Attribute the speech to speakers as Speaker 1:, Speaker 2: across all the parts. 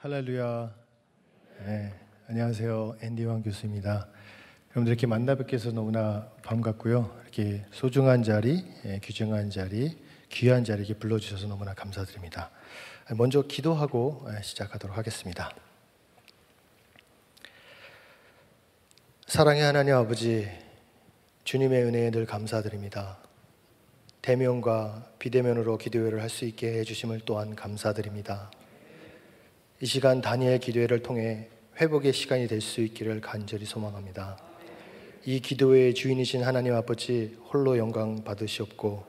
Speaker 1: 할렐루야. 네, 안녕하세요. 앤디왕 교수입니다. 여러분들 이렇게 만나 뵙게 해서 너무나 반갑고요. 이렇게 소중한 자리, 귀중한 자리, 귀한 자리에 불러주셔서 너무나 감사드립니다. 먼저 기도하고 시작하도록 하겠습니다. 사랑의 하나님 아버지, 주님의 은혜에 늘 감사드립니다. 대면과 비대면으로 기도회를 할 수 있게 해주심을 또한 감사드립니다. 이 시간 다니엘 기도회를 통해 회복의 시간이 될 수 있기를 간절히 소망합니다. 이 기도회의 주인이신 하나님 아버지 홀로 영광 받으시옵고,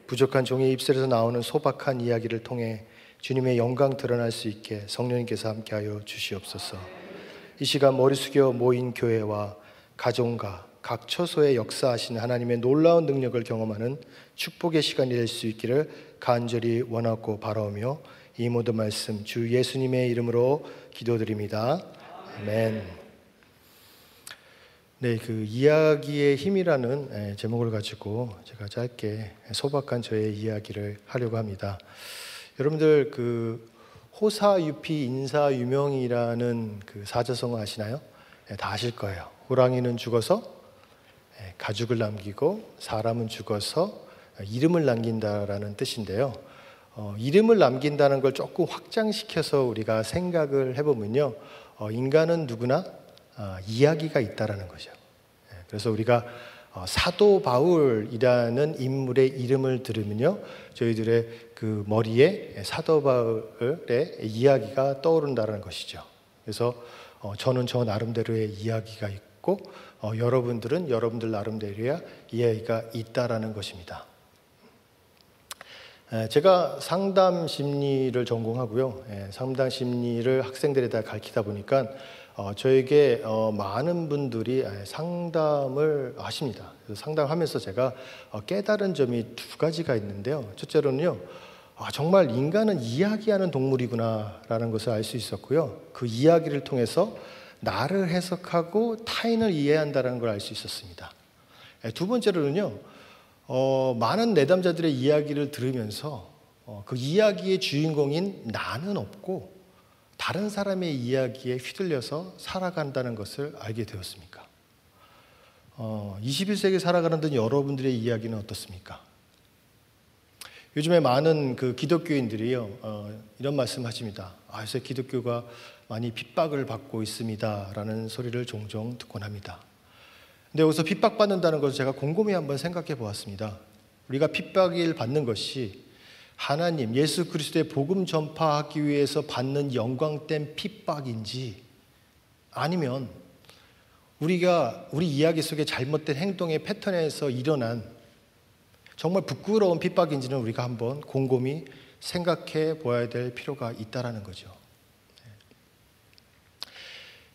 Speaker 1: 부족한 종의 입술에서 나오는 소박한 이야기를 통해 주님의 영광 드러날 수 있게 성령님께서 함께하여 주시옵소서. 이 시간 머리 숙여 모인 교회와 가정과 각 처소에 역사하신 하나님의 놀라운 능력을 경험하는 축복의 시간이 될 수 있기를 간절히 원하고 바라오며, 이 모든 말씀 주 예수님의 이름으로 기도드립니다. 아멘. 네, 그 이야기의 힘이라는 제목을 가지고 제가 짧게 소박한 저의 이야기를 하려고 합니다. 여러분들 그 호사유피 인사유명이라는 그 사자성어 아시나요? 다 아실 거예요. 호랑이는 죽어서 가죽을 남기고 사람은 죽어서 이름을 남긴다라는 뜻인데요. 이름을 남긴다는 걸 조금 확장시켜서 우리가 생각을 해보면요, 인간은 누구나 이야기가 있다라는 거죠. 그래서 우리가 사도 바울이라는 인물의 이름을 들으면요, 저희들의 그 머리에 사도 바울의 이야기가 떠오른다는 것이죠. 그래서 저는 저 나름대로의 이야기가 있고, 여러분들은 여러분들 나름대로의 이야기가 있다라는 것입니다. 제가 상담 심리를 전공하고요. 상담 심리를 학생들에다 가르치다 보니까 저에게 많은 분들이 상담을 하십니다. 그래서 상담하면서 제가 깨달은 점이 두 가지가 있는데요. 첫째로는요, 정말 인간은 이야기하는 동물이구나라는 것을 알 수 있었고요. 그 이야기를 통해서 나를 해석하고 타인을 이해한다는 걸 알 수 있었습니다. 두 번째로는요, 많은 내담자들의 이야기를 들으면서 그 이야기의 주인공인 나는 없고 다른 사람의 이야기에 휘둘려서 살아간다는 것을 알게 되었습니까? 21세기 살아가는 여러분들의 이야기는 어떻습니까? 요즘에 많은 그 기독교인들이요, 이런 말씀 하십니다. 요새 기독교가 많이 핍박을 받고 있습니다 라는 소리를 종종 듣곤 합니다. 근데 여기서 핍박받는다는 것을 제가 곰곰이 한번 생각해 보았습니다. 우리가 핍박을 받는 것이 하나님, 예수 그리스도의 복음 전파하기 위해서 받는 영광된 핍박인지, 아니면 우리가 우리 이야기 속에 잘못된 행동의 패턴에서 일어난 정말 부끄러운 핍박인지는 우리가 한번 곰곰이 생각해 보아야 될 필요가 있다라는 거죠.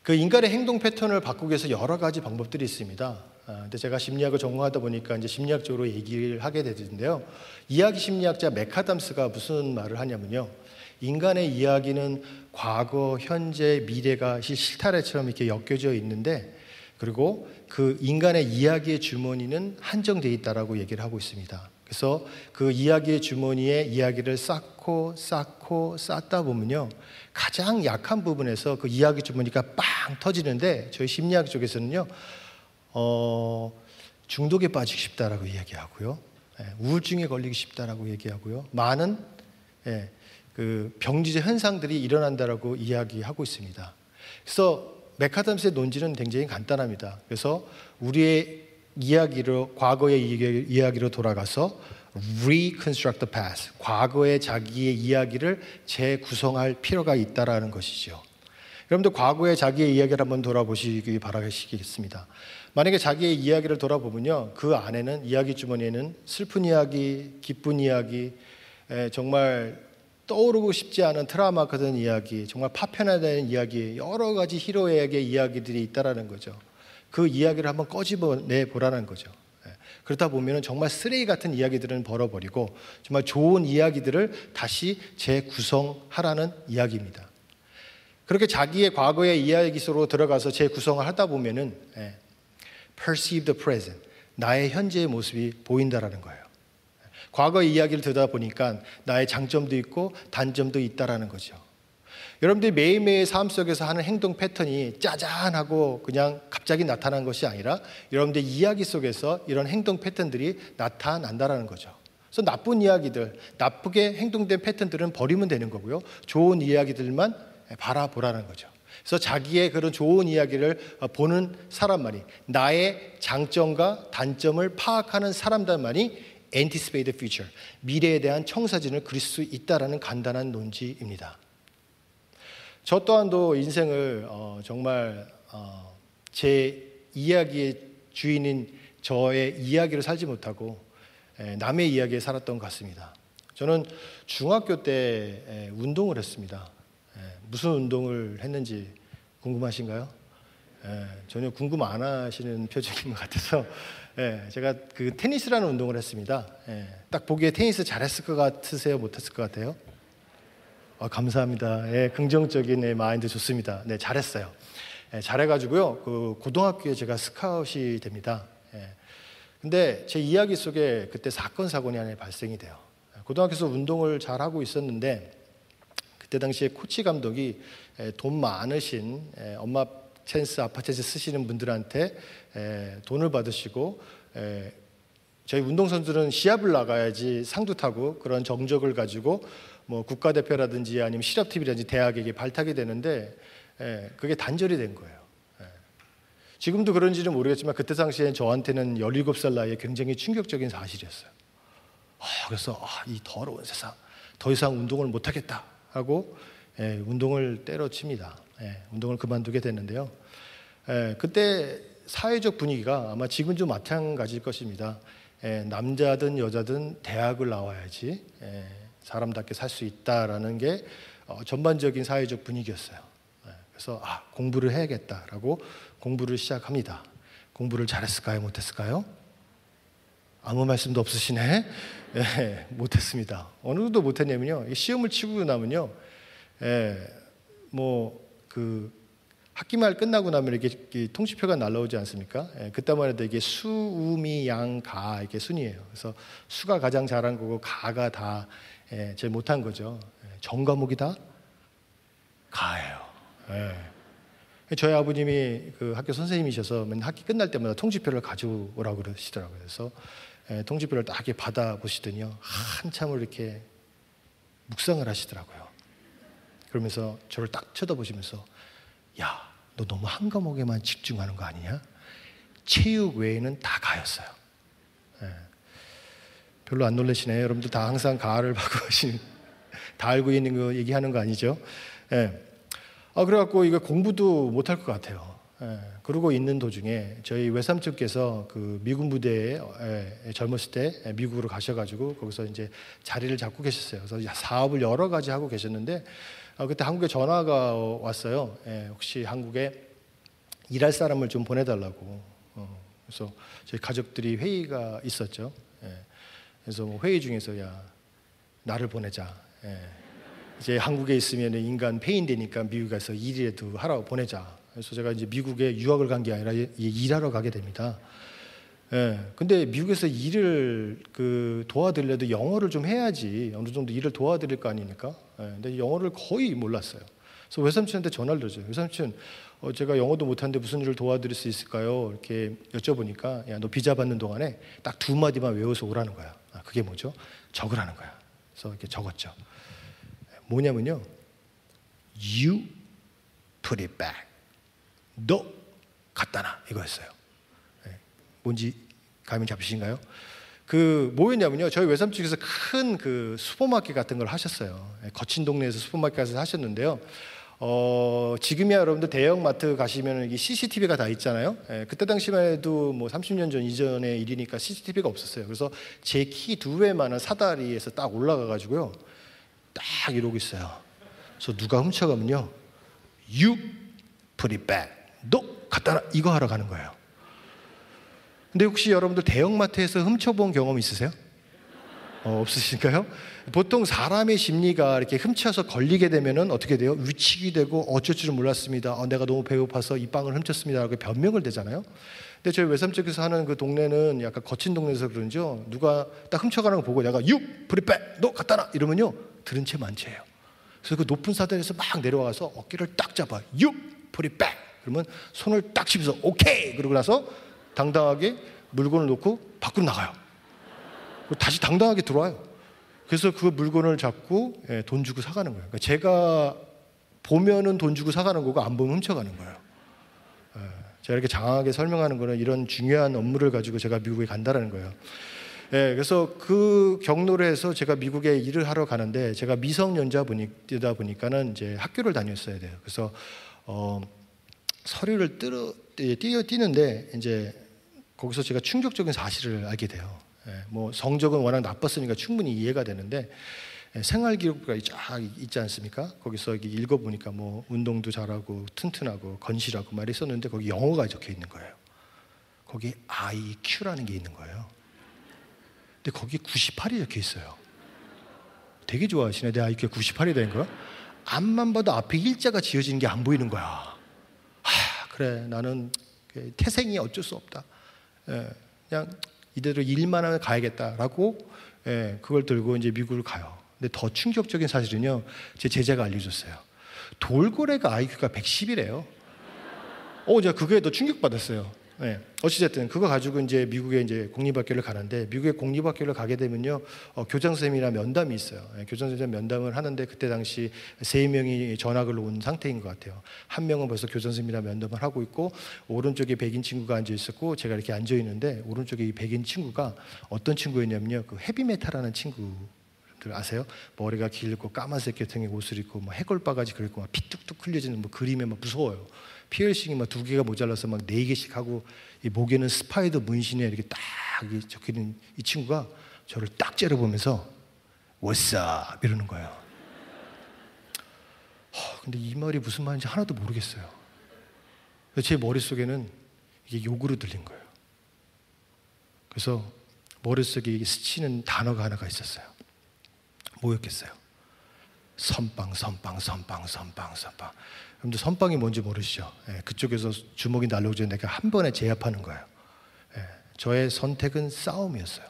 Speaker 1: 그 인간의 행동 패턴을 바꾸기 위해서 여러 가지 방법들이 있습니다. 근데 제가 심리학을 전공하다 보니까 이제 심리학적으로 얘기를 하게 되는데요. 이야기 심리학자 맥아담스가 무슨 말을 하냐면요, 인간의 이야기는 과거, 현재, 미래가 실타래처럼 이렇게 엮여져 있는데, 그리고 그 인간의 이야기의 주머니는 한정되어 있다라고 얘기를 하고 있습니다. 그래서 그 이야기의 주머니에 이야기를 쌓고 쌓다 보면요, 가장 약한 부분에서 그 이야기 주머니가 빵 터지는데, 저희 심리학 쪽에서는요, 중독에 빠지기 쉽다라고 이야기하고요, 우울증에 걸리기 쉽다라고 얘기하고요, 많은 그 병지적 현상들이 일어난다라고 이야기하고 있습니다. 그래서 맥아담스의 논지는 굉장히 간단합니다. 그래서 우리의 이야기로, 과거의 이야기로 돌아가서 reconstruct the past, 과거의 자기의 이야기를 재구성할 필요가 있다라는 것이죠. 여러분들 과거의 자기의 이야기를 한번 돌아보시기 바라시겠습니다. 만약에 자기의 이야기를 돌아보면요, 그 안에는, 이야기 주머니에는 슬픈 이야기, 기쁜 이야기, 정말 떠오르고 싶지 않은 트라우마 같은 이야기, 정말 파편화되는 이야기, 여러 가지 히로에게 이야기들이 있다라는 거죠. 그 이야기를 한번 꺼집어내 보라는 거죠. 그러다 보면 정말 쓰레기 같은 이야기들은 벌어버리고 정말 좋은 이야기들을 다시 재구성하라는 이야기입니다. 그렇게 자기의 과거의 이야기 속으로 들어가서 재구성을 하다 보면은 perceive the present, 나의 현재의 모습이 보인다라는 거예요. 과거의 이야기를 듣다 보니까 나의 장점도 있고 단점도 있다라는 거죠. 여러분들이 매일매일 삶 속에서 하는 행동 패턴이 짜잔하고 그냥 갑자기 나타난 것이 아니라 여러분들 이야기 속에서 이런 행동 패턴들이 나타난다라는 거죠. 그래서 나쁜 이야기들, 나쁘게 행동된 패턴들은 버리면 되는 거고요. 좋은 이야기들만 바라보라는 거죠. 그래서 자기의 그런 좋은 이야기를 보는 사람만이, 나의 장점과 단점을 파악하는 사람들만이 anticipate the future, 미래에 대한 청사진을 그릴 수 있다라는 간단한 논지입니다. 저 또한도 인생을 정말 제 이야기의 주인인 저의 이야기를 살지 못하고 남의 이야기에 살았던 것 같습니다. 저는 중학교 때 운동을 했습니다. 무슨 운동을 했는지 궁금하신가요? 전혀 궁금 안 하시는 표정인 것 같아서 제가 그 테니스라는 운동을 했습니다. 딱 보기에 테니스 잘했을 것 같으세요? 못했을 것 같아요? 감사합니다. 긍정적인 마인드 좋습니다. 네, 잘했어요. 잘해가지고요. 그 고등학교에 제가 스카웃이 됩니다. 근데 제 이야기 속에 그때 사건이 하나 발생이 돼요. 고등학교에서 운동을 잘 하고 있었는데 그때 당시에 코치 감독이 돈 많으신 엄마 찬스, 아빠 찬스 쓰시는 분들한테 돈을 받으시고 저희 운동선수들은 시합을 나가야지 상도 타고 그런 정적을 가지고 뭐 국가대표라든지 아니면 실업팀이라든지 대학에게 발탁이 되는데 그게 단절이 된 거예요. 지금도 그런지는 모르겠지만 그때 당시엔 저한테는 17살 나이에 굉장히 충격적인 사실이었어요. 그래서 이 더러운 세상, 더 이상 운동을 못하겠다 하고 운동을 때려칩니다. 운동을 그만두게 됐는데요. 그때 사회적 분위기가 아마 지금 좀 마찬가지일 것입니다. 남자든 여자든 대학을 나와야지 사람답게 살 수 있다라는 게 전반적인 사회적 분위기였어요. 그래서 공부를 해야겠다라고 공부를 시작합니다. 공부를 잘했을까요? 못했을까요? 아무 말씀도 없으시네. 못했습니다. 어느 정도 못했냐면요, 시험을 치고 나면요, 학기말 끝나고 나면 이렇게 통지표가 날라오지 않습니까? 그때만 해도 이게 수, 우, 미, 양, 가 이게 순이에요. 그래서 수가 가장 잘한 거고 가가 다 제일 못한 거죠. 전 과목이 다 가예요. 저희 아버님이 그 학교 선생님이셔서 맨 학기 끝날 때마다 통지표를 가져오라고 그러시더라고요. 그래서 통지표를 딱 이렇게 받아보시더니요, 한참을 이렇게 묵상을 하시더라고요. 그러면서 저를 딱 쳐다보시면서, 야, 너 너무 한 과목에만 집중하는 거 아니냐? 체육 외에는 다 가였어요. 별로 안 놀라시네요. 여러분들 다 항상 가를 받고 계신, 다 알고 있는 거 얘기하는 거 아니죠? 그래갖고 이거 공부도 못할 것 같아요. 그러고 있는 도중에 저희 외삼촌께서 그 미군 부대에 젊었을 때 미국으로 가셔가지고 거기서 이제 자리를 잡고 계셨어요. 그래서 사업을 여러 가지 하고 계셨는데 그때 한국에 전화가 왔어요. 혹시 한국에 일할 사람을 좀 보내달라고. 그래서 저희 가족들이 회의가 있었죠. 그래서 회의 중에서 야, 나를 보내자. 이제 한국에 있으면 인간 폐인되니까 미국에 가서 일이라도 하라고 보내자. 그래서 제가 이제 미국에 유학을 간 게 아니라 일하러 가게 됩니다. 근데 미국에서 일을 도와드리려도 영어를 좀 해야지 어느 정도 일을 도와드릴 거 아닙니까? 근데 영어를 거의 몰랐어요. 그래서 외삼촌한테 전화를 드렸어요. 외삼촌, 제가 영어도 못하는데 무슨 일을 도와드릴 수 있을까요? 이렇게 여쭤보니까, 야, 너 비자 받는 동안에 딱 2마디만 외워서 오라는 거야. 그게 뭐죠? 적으라는 거야. 그래서 이렇게 적었죠. 뭐냐면요, You put it back. 너 갖다 놔, 이거였어요. 뭔지 감이 잡히신가요? 뭐였냐면요, 저희 외삼촌께서 큰 슈퍼마켓 같은 걸 하셨어요. 거친 동네에서 슈퍼마켓을 하셨는데요. 지금이야 여러분들 대형마트 가시면 이게 CCTV가 다 있잖아요. 그때 당시만 해도 뭐 30년 전 이전의 일이니까 CCTV가 없었어요. 그래서 제 키 2배만한 사다리에서 딱 올라가가지고요, 딱 이러고 있어요. 그래서 누가 훔쳐가면요, You put it back. 너 갖다 놔, 이거 하러 가는 거예요. 근데 혹시 여러분들 대형마트에서 훔쳐본 경험 있으세요? 없으신가요? 보통 사람의 심리가 이렇게 훔쳐서 걸리게 되면은 어떻게 돼요? 위축이 되고 어쩔 줄은 몰랐습니다. 내가 너무 배고파서 이 빵을 훔쳤습니다. 라고 변명을 대잖아요. 근데 저희 외삼촌께서 하는 그 동네는 약간 거친 동네에서 그런지요, 누가 딱 훔쳐가는 거 보고 내가 You put it back. 너 갖다 놔, 이러면요, 들은 채 만채예요. 그래서 그 높은 사다리에서 막 내려와서 어깨를 딱 잡아. You put it back. 그러면 손을 딱 치면서 오케이. 그러고 나서 당당하게 물건을 놓고 밖으로 나가요. 그리고 다시 당당하게 들어와요. 그래서 그 물건을 잡고 돈 주고 사가는 거예요. 그러니까 제가 보면은 돈 주고 사가는 거고 안 보면 훔쳐가는 거예요. 제가 이렇게 장황하게 설명하는 거는 이런 중요한 업무를 가지고 제가 미국에 간다는 거예요. 그래서 그 경로를 해서 제가 미국에 일을 하러 가는데 제가 미성년자이다 보니까는 이제 학교를 다녔어야 돼요. 그래서 서류를 띄는데 이제 거기서 제가 충격적인 사실을 알게 돼요. 뭐 성적은 워낙 나빴으니까 충분히 이해가 되는데 생활기록부가 쫙 있지 않습니까? 거기서 읽어보니까 뭐 운동도 잘하고 튼튼하고 건실하고 말이 있었는데 거기 영어가 적혀 있는 거예요. 거기 IQ라는 게 있는 거예요. 근데 거기 98이 적혀 있어요. 되게 좋아하시네. 내 IQ가 98이 된 거야? 앞만 봐도 앞에 일자가 지어지는 게 안 보이는 거야. 그래, 나는 태생이 어쩔 수 없다. 그냥 이대로 일만 하면 가야겠다라고 그걸 들고 이제 미국을 가요. 근데 더 충격적인 사실은요, 제 제자가 알려줬어요. 돌고래가 IQ가 110이래요. 제가 그거에 더 충격받았어요. 어찌됐든 그거 가지고 이제 미국에 이제 공립학교를 가는데 미국의 공립학교를 가게 되면요, 교장 선생님이랑 면담이 있어요. 교장 선생님 면담을 하는데 그때 당시 3명이 전학을 온 상태인 것 같아요. 한 명은 벌써 교장 선생님이랑 면담을 하고 있고 오른쪽에 백인 친구가 앉아 있었고 제가 이렇게 앉아 있는데 오른쪽에 이 백인 친구가 어떤 친구였냐면요, 그 헤비메탈하는 친구들 아세요? 머리가 길고 까만색 계통의 옷을 입고 뭐 해골바가지 그리고 막 피 뚝뚝 흘려지는 뭐 그림에 막 무서워요. 피어싱이 막 2개가 모자라서 막 4개씩 하고 이 목에는 스파이더 문신에 이렇게 딱 적혀있는 이 친구가 저를 딱 째려보면서 What's up? 이러는 거예요. 근데 이 말이 무슨 말인지 하나도 모르겠어요. 제 머릿속에는 이게 욕으로 들린 거예요. 그래서 머릿속에 스치는 단어가 하나가 있었어요. 뭐였겠어요? 선빵. 여러분들 선빵이 뭔지 모르시죠? 그쪽에서 주먹이 날라오기 전에 내가 한 번에 제압하는 거예요. 저의 선택은 싸움이었어요.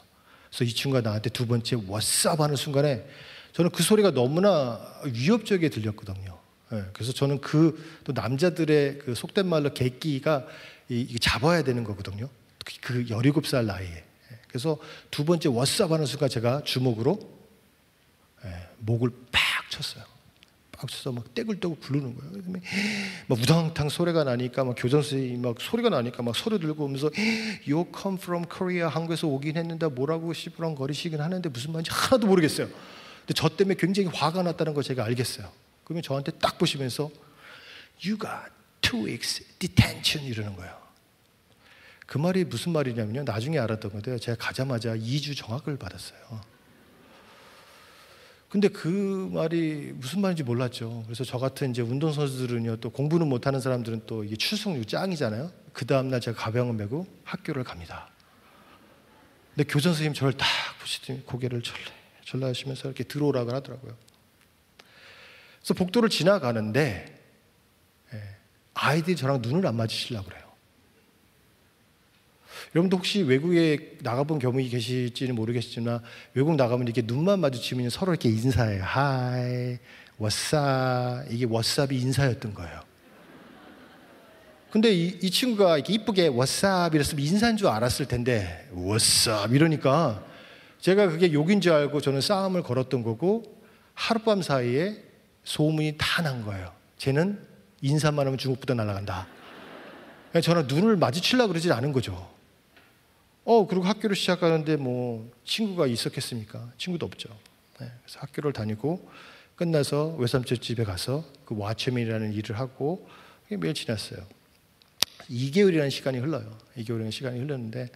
Speaker 1: 그래서 이 친구가 나한테 2번째 What's up 하는 순간에 저는 그 소리가 너무나 위협적이게 들렸거든요. 그래서 저는 또 남자들의 그 속된 말로 개끼가 잡아야 되는 거거든요. 그 17살 나이에. 그래서 2번째 What's up 하는 순간 제가 주먹으로 목을 팍 쳤어요. 쳐서 막 떼굴떼굴 부르는 거예요. 막 우당탕 소리가 나니까 막 교장 선생님이 막 소리가 나니까 막 소리 들고 오면서 You come from Korea, 한국에서 오긴 했는데 뭐라고 시부렁거리시긴 하는데 무슨 말인지 하나도 모르겠어요. 근데 저 때문에 굉장히 화가 났다는 걸 제가 알겠어요. 그러면 저한테 딱 보시면서 You got 2 weeks detention 이러는 거예요. 그 말이 무슨 말이냐면요, 나중에 알았던 건데요, 제가 가자마자 2주 정학을 받았어요. 근데 그 말이 무슨 말인지 몰랐죠. 그래서 저 같은 이제 운동선수들은요, 또 공부는 못하는 사람들은 또 이게 출석률 짱이잖아요. 그 다음날 제가 가방을 메고 학교를 갑니다. 근데 교장 선생님 저를 딱 보시더니 고개를 절레 하시면서 이렇게 들어오라고 하더라고요. 그래서 복도를 지나가는데 아이들이 저랑 눈을 안 마주치려고 그래요. 여러분도 혹시 외국에 나가본 경험이 계실지는 모르겠지만 외국 나가면 이렇게 눈만 마주치면 서로 이렇게 인사해요. Hi, what's up? 이게 what's up이 인사였던 거예요. 근데 이 친구가 이렇게 이쁘게 what's up 이랬으면 인사인 줄 알았을 텐데 what's up 이러니까 제가 그게 욕인 줄 알고 저는 싸움을 걸었던 거고 하룻밤 사이에 소문이 다 난 거예요. 쟤는 인사만 하면 중국부터 날아간다. 저는 눈을 마주치려고 그러지 않은 거죠. 그리고 학교를 시작하는데 뭐 친구가 있었겠습니까? 친구도 없죠. 그래서 학교를 다니고 끝나서 외삼촌 집에 가서 그 와처맨이라는 일을 하고 매일 지났어요. 2개월이라는 시간이 흘러요. 2개월이라는 시간이 흘렀는데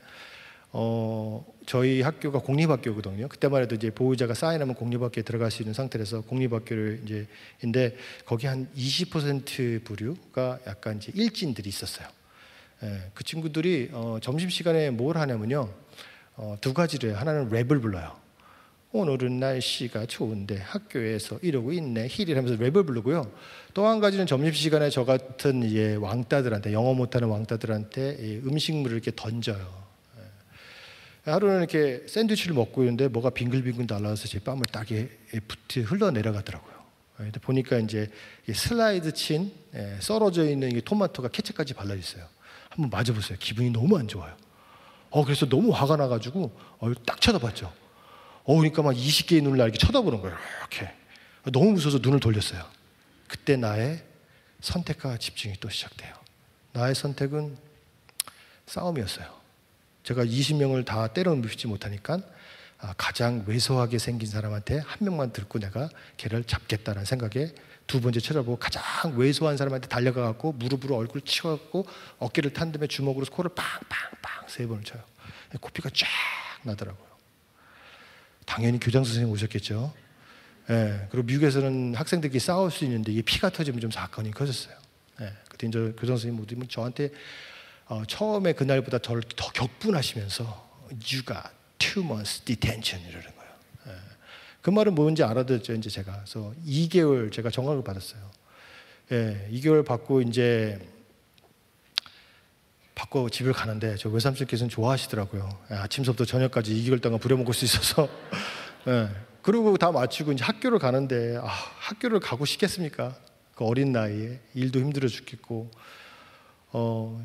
Speaker 1: 저희 학교가 공립학교거든요. 그때만 해도 이제 보호자가 사인하면 공립학교에 들어갈 수 있는 상태라서 공립학교를 인데 거기 한 20% 부류가 약간 이제 일진들이 있었어요. 그 친구들이 점심시간에 뭘 하냐면요, 2가지를 해요. 하나는 랩을 불러요. 오늘은 날씨가 좋은데 학교에서 이러고 있네 힐이 하면서 랩을 부르고요. 또 한 가지는 점심시간에 저 같은 이제 왕따들한테, 영어 못하는 왕따들한테 음식물을 이렇게 던져요. 하루는 이렇게 샌드위치를 먹고 있는데 뭐가 빙글빙글 날아와서 제 뺨을 딱에 흘러 내려가더라고요. 근데 보니까 이제 슬라이드 친 썰어져 있는 이 토마토가 케첩까지 발라 있어요. 한번 맞아보세요. 기분이 너무 안 좋아요. 그래서 너무 화가 나가지고 딱 쳐다봤죠. 그러니까 막 20개의 눈을 나 이렇게 쳐다보는 거예요. 이렇게 너무 무서워서 눈을 돌렸어요. 그때 나의 선택과 집중이 또 시작돼요. 나의 선택은 싸움이었어요. 제가 20명을 다 때려 눕히지 못하니까 가장 왜소하게 생긴 사람한테 한 명만 들고 내가 걔를 잡겠다는 생각에 두 번째 쳐다보고 가장 왜소한 사람한테 달려가갖고 무릎으로 얼굴 치워갖고 어깨를 탄 다음에 주먹으로 코를 빵빵빵 3번을 쳐요. 코피가 쫙 나더라고요. 당연히 교장 선생님 오셨겠죠. 그리고 미국에서는 학생들끼리 싸울 수 있는데 이게 피가 터지면 좀 사건이 커졌어요. 그때 이제 교장 선생님 모두 저한테 처음에 그날보다 저를 더 격분하시면서 You got 2 months detention 이러는 거예요. 그 말은 뭔지 알아듣죠. 이제 제가 그래서 2개월 제가 정학을 받았어요. 2개월 받고 이제 받고 집을 가는데 저 외삼촌께서는 좋아하시더라고요. 아침부터 저녁까지 2개월 동안 부려먹을 수 있어서. 그리고 다 마치고 이제 학교를 가는데 학교를 가고 싶겠습니까? 그 어린 나이에 일도 힘들어 죽겠고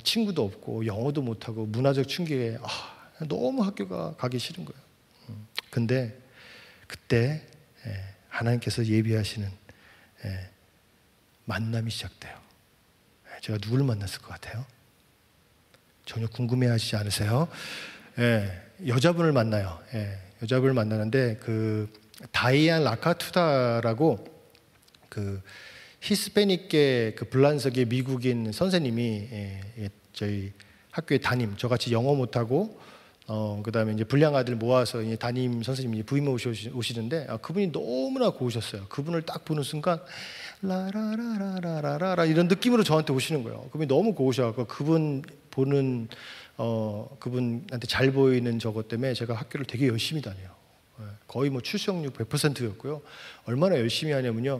Speaker 1: 친구도 없고 영어도 못하고 문화적 충격에 너무 학교가 가기 싫은 거예요. 근데 그때 하나님께서 예비하시는 만남이 시작돼요. 제가 누굴 만났을 것 같아요? 전혀 궁금해하시지 않으세요? 여자분을 만나요. 여자분을 만나는데 그 다이안 라카투다라고 그 히스패닉계 그 불란서계 미국인 선생님이 저희 학교에 저같이 영어 못하고 그다음에 이제 불량 아들 모아서 이제 담임 선생님이 부임 오시는데 그분이 너무나 고우셨어요. 그분을 딱 보는 순간 라라라라라라 이런 느낌으로 저한테 오시는 거예요. 그분이 너무 고우셔서 그분 보는 그분한테 잘 보이는 저것 때문에 제가 학교를 되게 열심히 다녀요. 거의 뭐 출석률 100%였고요. 얼마나 열심히 하냐면요.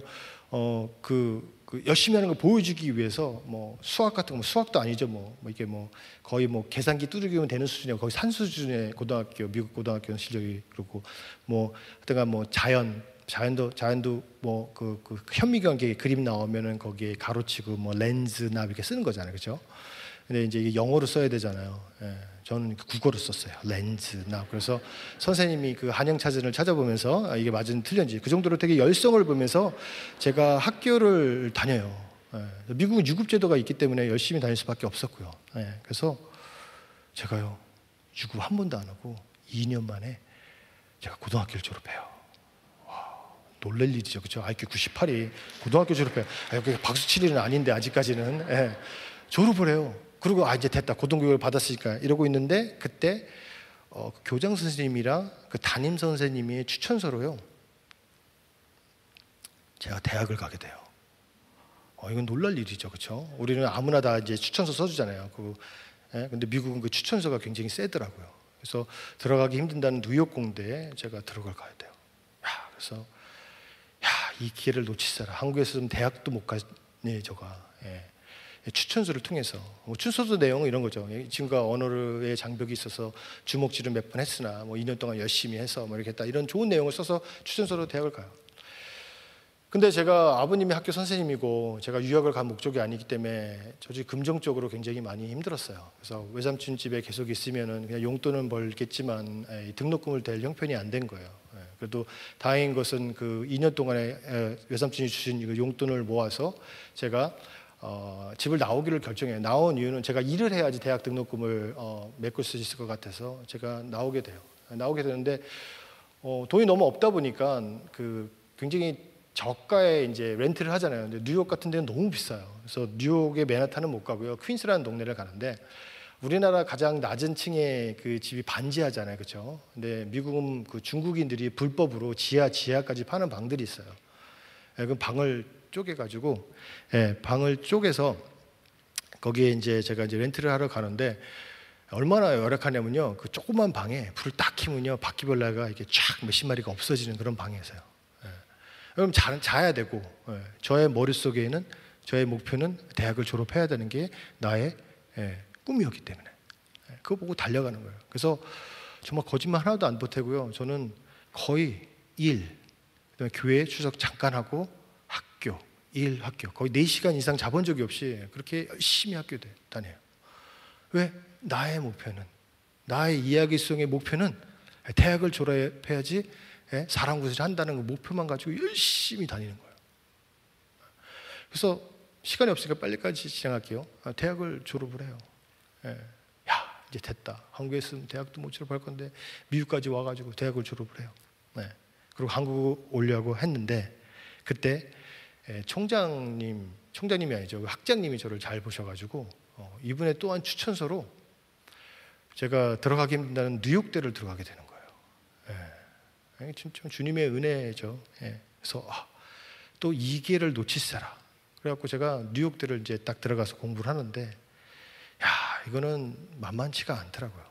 Speaker 1: 열심히 하는 걸 보여주기 위해서 뭐 수학 같은 거 수학도 아니죠. 뭐 이게 뭐 거의 뭐 계산기 두들기면 되는 수준이고 거의 산 수준의 고등학교 미국 고등학교 실력이 그렇고 뭐 하여간 뭐 자연도 뭐 그 현미경계 그림 나오면은 거기에 가로치고 뭐 렌즈나 이렇게 쓰는 거잖아요, 그렇죠? 근데 이제 이게 영어로 써야 되잖아요. 저는 국어로 썼어요. 렌즈나. 그래서 선생님이 그 한영차전을 찾아보면서 이게 맞은 틀렸는지 그 정도로 되게 열성을 보면서 제가 학교를 다녀요. 미국은 유급제도가 있기 때문에 열심히 다닐 수밖에 없었고요. 그래서 제가요 유급 한 번도 안 하고 2년 만에 제가 고등학교를 졸업해요. 와, 놀랄 일이죠, 그렇죠? IQ 98이 고등학교 졸업해요. 박수 칠 일은 아닌데 아직까지는 졸업을 해요. 그리고 이제 됐다. 고등교육을 받았으니까 이러고 있는데 그때 교장 선생님이랑 그 담임 선생님이 추천서로요. 제가 대학을 가게 돼요. 이건 놀랄 일이죠, 그렇죠? 우리는 아무나 다 이제 추천서 써주잖아요. 근데 미국은 그 추천서가 굉장히 세더라고요. 그래서 들어가기 힘든다는 뉴욕 공대에 제가 들어갈 가야 돼요. 그래서 이 기회를 놓치잖아. 한국에서는 대학도 못 가네, 저가. 추천서를 통해서 추천서 내용은 이런 거죠. 지금과 언어의 장벽이 있어서 주먹질을 몇 번 했으나 뭐 2년 동안 열심히 해서 뭐 이렇게 했다 이런 좋은 내용을 써서 추천서로 대학을 가요. 근데 제가 아버님이 학교 선생님이고 제가 유학을 간 목적이 아니기 때문에 저지 금전적으로 굉장히 많이 힘들었어요. 그래서 외삼촌 집에 계속 있으면은 그냥 용돈은 벌겠지만 등록금을 댈 형편이 안 된 거예요. 그래도 다행인 것은 그 2년 동안에 외삼촌이 주신 용돈을 모아서 제가 집을 나오기를 결정해요. 나온 이유는 제가 일을 해야지 대학 등록금을 메꿀 수 있을 것 같아서 제가 나오게 돼요. 나오게 되는데 돈이 너무 없다 보니까 그 굉장히 저가에 이제 렌트를 하잖아요. 근데 뉴욕 같은 데는 너무 비싸요. 그래서 뉴욕의 맨하탄은 못 가고요. 퀸스라는 동네를 가는데 우리나라 가장 낮은 층의 그 집이 반지하잖아요, 그렇죠? 근데 미국은 그 중국인들이 불법으로 지하까지 파는 방들이 있어요. 그 방을 쪼개가지고, 방을 쪼개서 거기에 이제 제가 이제 렌트를 하러 가는데 얼마나 열악하냐면요, 그 조그만 방에 불을 딱 켜면요, 바퀴벌레가 이렇게 쫙 몇십 마리가 없어지는 그런 방에서요. 그럼 자야 되고, 저의 머릿속에는 저의 목표는 대학을 졸업해야 되는 게 나의 꿈이었기 때문에 그거 보고 달려가는 거예요. 그래서 정말 거짓말 하나도 안 보태고요. 저는 거의 그다음에 교회 추석 잠깐 하고 학교, 일, 학교 거의 4시간 이상 자본 적이 없이 그렇게 열심히 학교 다녀요. 왜? 나의 목표는, 나의 이야기 속의 목표는 대학을 졸업해야지 사람구실을 한다는 그 목표만 가지고 열심히 다니는 거예요. 그래서 시간이 없으니까 빨리까지 진행할게요. 대학을 졸업을 해요. 야, 이제 됐다. 한국에 있으면 대학도 못 졸업할 건데 미국까지 와가지고 대학을 졸업을 해요. 그리고 한국 오려고 했는데 그때 총장님이 아니죠. 학장님이 저를 잘 보셔가지고 이분의 또한 추천서로 제가 들어가게 힘든다는 뉴욕대를 들어가게 되는 거예요. 좀 주님의 은혜죠. 그래서 또 이 기회를 놓치세라. 그래갖고 제가 뉴욕대를 이제 딱 들어가서 공부를 하는데, 야, 이거는 만만치가 않더라고요.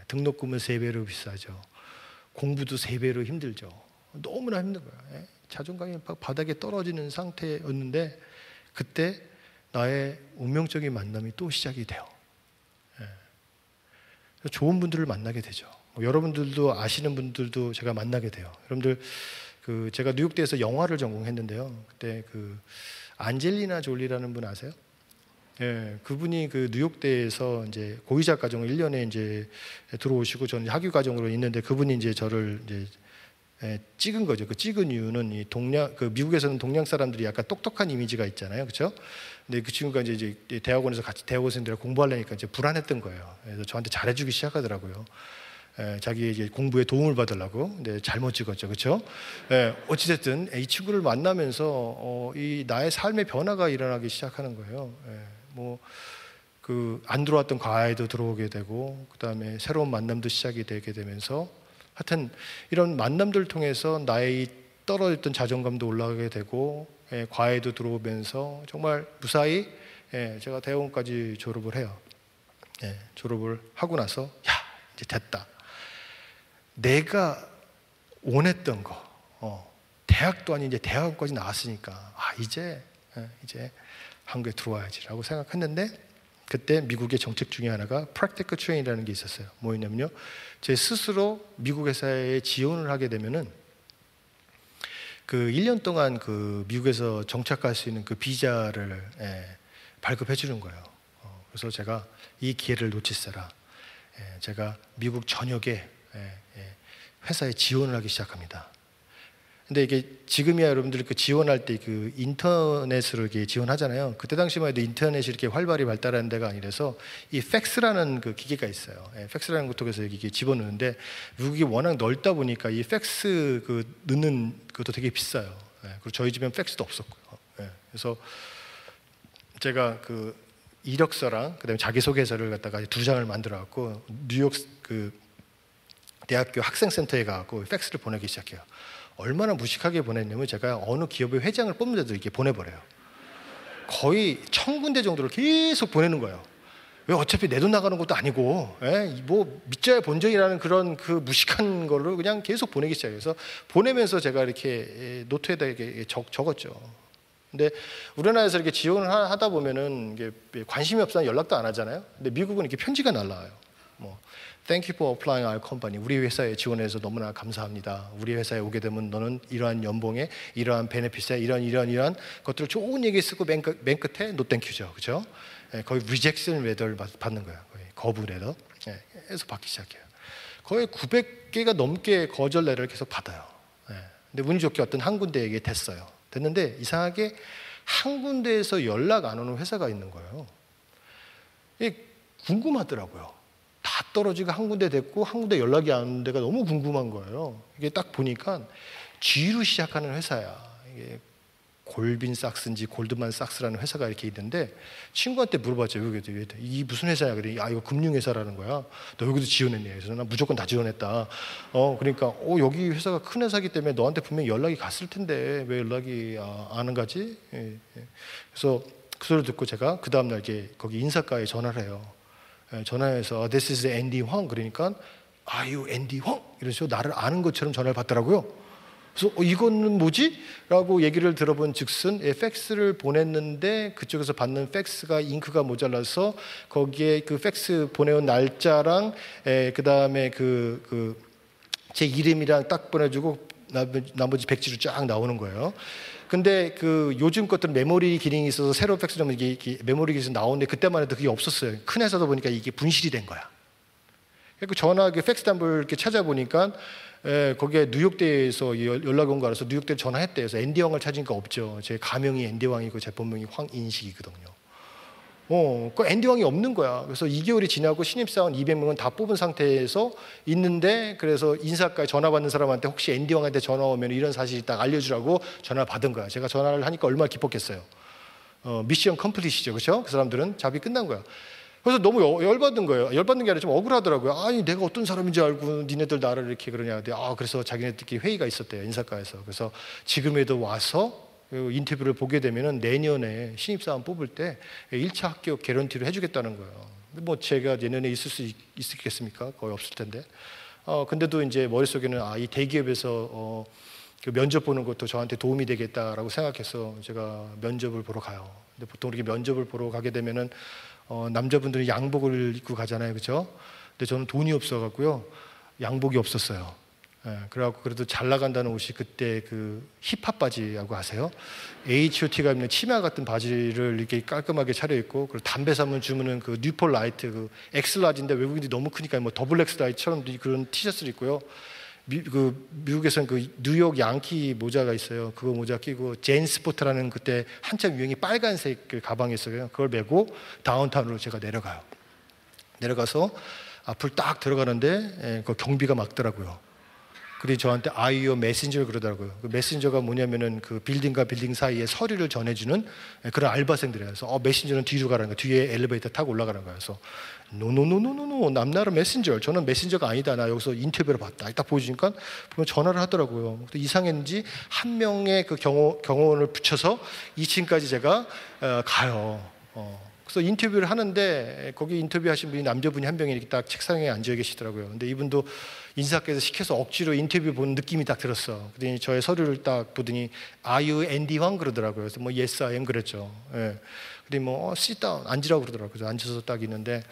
Speaker 1: 등록금은 3배로 비싸죠. 공부도 3배로 힘들죠. 너무나 힘든 거예요. 자존감이 바닥에 떨어지는 상태였는데 그때 나의 운명적인 만남이 또 시작이 돼요. 좋은 분들을 만나게 되죠. 여러분들도 아시는 분들도 제가 만나게 돼요. 여러분들 제가 뉴욕대에서 영화를 전공했는데요. 그때 안젤리나 졸리라는 분 아세요? 그분이 뉴욕대에서 이제 고위자 과정을 1년에 이제 들어오시고 저는 학위 과정으로 있는데 그분이 이제 저를 이제 찍은 거죠. 그 찍은 이유는 이 미국에서는 동양 사람들이 약간 똑똑한 이미지가 있잖아요, 그렇죠? 근데 그 친구가 이제 대학원에서 같이 대학원생들이랑 공부하려니까 이제 불안했던 거예요. 그래서 저한테 잘해주기 시작하더라고요. 자기 이제 공부에 도움을 받으려고. 근데 잘못 찍었죠, 그렇죠? 어찌됐든 이 친구를 만나면서 이 나의 삶의 변화가 일어나기 시작하는 거예요. 안 들어왔던 과외도 들어오게 되고, 그 다음에 새로운 만남도 시작이 되게 되면서, 하여튼 이런 만남들 통해서 나의 떨어졌던 자존감도 올라가게 되고, 과외도 들어오면서 정말 무사히 제가 대학원까지 졸업을 해요. 졸업을 하고 나서 야, 이제 됐다. 내가 원했던 거, 대학도 아닌 이제 대학원까지 나왔으니까 이제 한국에 들어와야지라고 생각했는데 그때 미국의 정책 중에 하나가 practical train이라는 게 있었어요. 뭐였냐면요, 제 스스로 미국 회사에 지원을 하게 되면은 1년 동안 미국에서 정착할 수 있는 그 비자를 발급해 주는 거예요. 그래서 제가 이 기회를 놓치세라. 제가 미국 전역에 회사에 지원을 하기 시작합니다. 근데 이게 지금이야 여러분들 지원할 때 인터넷으로 이렇게 지원하잖아요. 그때 당시만 해도 인터넷이 이렇게 활발히 발달한 데가 아니라서 이 팩스라는 기계가 있어요. 팩스라는 것 통해서 이게 집어넣는데 미국이 워낙 넓다 보니까 이 팩스 넣는 것도 되게 비싸요. 그리고 저희 집엔 팩스도 없었고요. 그래서 제가 이력서랑 그다음에 자기소개서를 갖다가 2장을 만들어 갖고 뉴욕 대학교 학생센터에 가고 팩스를 보내기 시작해요. 얼마나 무식하게 보냈냐면 제가 어느 기업의 회장을 뽑는데도 이렇게 보내버려요. 거의 1000군데 정도를 계속 보내는 거예요. 왜? 어차피 내 돈 나가는 것도 아니고 뭐 믿자야 본전이라는 그런 무식한 거를 그냥 계속 보내기 시작해서 보내면서 제가 이렇게 노트에다 이렇게 적었죠. 근데 우리나라에서 이렇게 지원을 하다 보면은 이게 관심이 없으면 연락도 안 하잖아요. 근데 미국은 이렇게 편지가 날라와요. Thank you for applying our company. 우리 회사에 지원해서 너무나 감사합니다. 우리 회사에 오게 되면 너는 이러한 연봉에, 이러한 베네핏에, 이런 것들을 좋은 얘기 쓰고 맨 끝에 No thank you죠, 그렇죠? 거의 rejection letter를 받는 거예요. 거의 거부 레터. 해서 받기 시작해요. 거의 900개가 넘게 거절 레터를 계속 받아요. 근데 운이 좋게 어떤 한 군데에게 됐어요. 됐는데 이상하게 한 군데에서 연락 안 오는 회사가 있는 거예요. 이게 궁금하더라고요. 다 떨어지고 한 군데 됐고 한 군데 연락이 안 오는 데가 너무 궁금한 거예요. 이게 딱 보니까 G로 시작하는 회사야. 이게 골빈삭스인지 골드만삭스라는 회사가 이렇게 있는데 친구한테 물어봤죠. 이게 무슨 회사야? 그래. 이거 금융회사라는 거야. 너 여기도 지원했니? 그래서 나 무조건 다 지원했다. 그러니까 여기 회사가 큰 회사이기 때문에 너한테 분명히 연락이 갔을 텐데 왜 연락이 안 가지? 그래서 그 소리를 듣고 제가 그 다음 날 이제 거기 인사과에 전화를 해요. 전화해서 This is Andy Huang. 그러니까 Are you Andy Huang? 이런 식으로 나를 아는 것처럼 전화를 받더라고요. 그래서 이거는 뭐지? 라고 얘기를 들어본 즉슨 팩스를 보냈는데 그쪽에서 받는 팩스가 잉크가 모자라서 거기에 그 팩스 보내온 날짜랑 그 다음에 제 이름이랑 딱 보내주고 나머지 백지로 쫙 나오는 거예요. 근데 그 요즘 것들은 메모리 기능이 있어서 새로운 팩스 좀 이게 메모리 기능이 나오는데 그때만 해도 그게 없었어요. 큰 회사다 보니까 이게 분실이 된 거야. 그 전화 팩스 단부를 이렇게 찾아보니까 거기에 뉴욕대에서 연락이 온 거 알아서 뉴욕대 전화했대요. 그래서 앤디 왕을 찾으니까 없죠. 제 가명이 앤디 왕이고 제 본명이 황인식이거든요. 그 앤디 왕이 없는 거야. 그래서 2개월이 지나고 신입사원 200명은 다 뽑은 상태에서 있는데, 그래서 인사과에 전화 받는 사람한테 혹시 앤디 왕한테 전화 오면 이런 사실이 딱 알려주라고 전화를 받은 거야. 제가 전화를 하니까 얼마나 기뻤겠어요. 미션 컴플릿이죠, 그렇죠? 그 사람들은 잡이 끝난 거야. 그래서 너무 열받은 거예요. 열받는 게 아니라 좀 억울하더라고요. 아니, 내가 어떤 사람인지 알고 니네들 나를 이렇게 그러냐. 그래서 자기네들끼리 회의가 있었대요, 인사과에서. 그래서 지금에도 와서 인터뷰를 보게 되면은 내년에 신입사원 뽑을 때 1차 합격 개런티를 해주겠다는 거예요. 뭐 제가 내년에 있을 수 있겠습니까? 거의 없을 텐데. 근데도 이제 머릿속에는 이 대기업에서 그 면접 보는 것도 저한테 도움이 되겠다라고 생각해서 제가 면접을 보러 가요. 근데 보통 이렇게 면접을 보러 가게 되면은 남자분들이 양복을 입고 가잖아요, 그렇죠? 근데 저는 돈이 없어갖고요, 양복이 없었어요. 그래갖고 그래도 잘 나간다는 옷이 그때 그 힙합 바지라고 아세요? H.O.T가 입는 치마 같은 바지를 이렇게 깔끔하게 차려입고, 그리고 담배 사면 주문은 그 뉴폴 라이트 그 엑슬라지인데 외국인들이 너무 크니까 뭐 더블 엑슬라이트처럼 그런 티셔츠를 입고요. 미국에서는 그 뉴욕 양키 모자가 있어요. 그거 모자 끼고 젠 스포트라는 그때 한참 유행이 빨간색 그 가방이 있어요. 그걸 메고 다운타운으로 제가 내려가요. 내려가서 앞을 딱 들어가는데 그 경비가 막더라고요. 그리고 저한테 아이유 메신저 그러더라고요. 그 메신저가 뭐냐면은 그 빌딩과 빌딩 사이에 서류를 전해주는 그런 알바생들이에요. 그래서 메신저는 뒤로 가라는 거예요. 뒤에 엘리베이터 타고 올라가는 거예요. 그래서 노노노노노노 남나라 메신저. 저는 메신저가 아니다. 나 여기서 인터뷰를 봤다. 딱 보여주니까 보면 전화를 하더라고요. 이상했는지 한 명의 그 경호원을 붙여서 2층까지 제가 가요. 그래서 인터뷰를 하는데 거기 인터뷰하신 분이 남자분이 한 명이 이렇게 딱 책상에 앉아 계시더라고요. 근데 이분도 인사께서 시켜서 억지로 인터뷰 본 느낌이 딱 들었어. 그랬더니 저의 서류를 딱 보더니 Are you Andy Hwang? 그러더라고요. 그래서 뭐 Yes I am 그랬죠. 그랬더니 뭐 sit down 앉으라고 그러더라고요. 그래서 앉아서 딱 있는데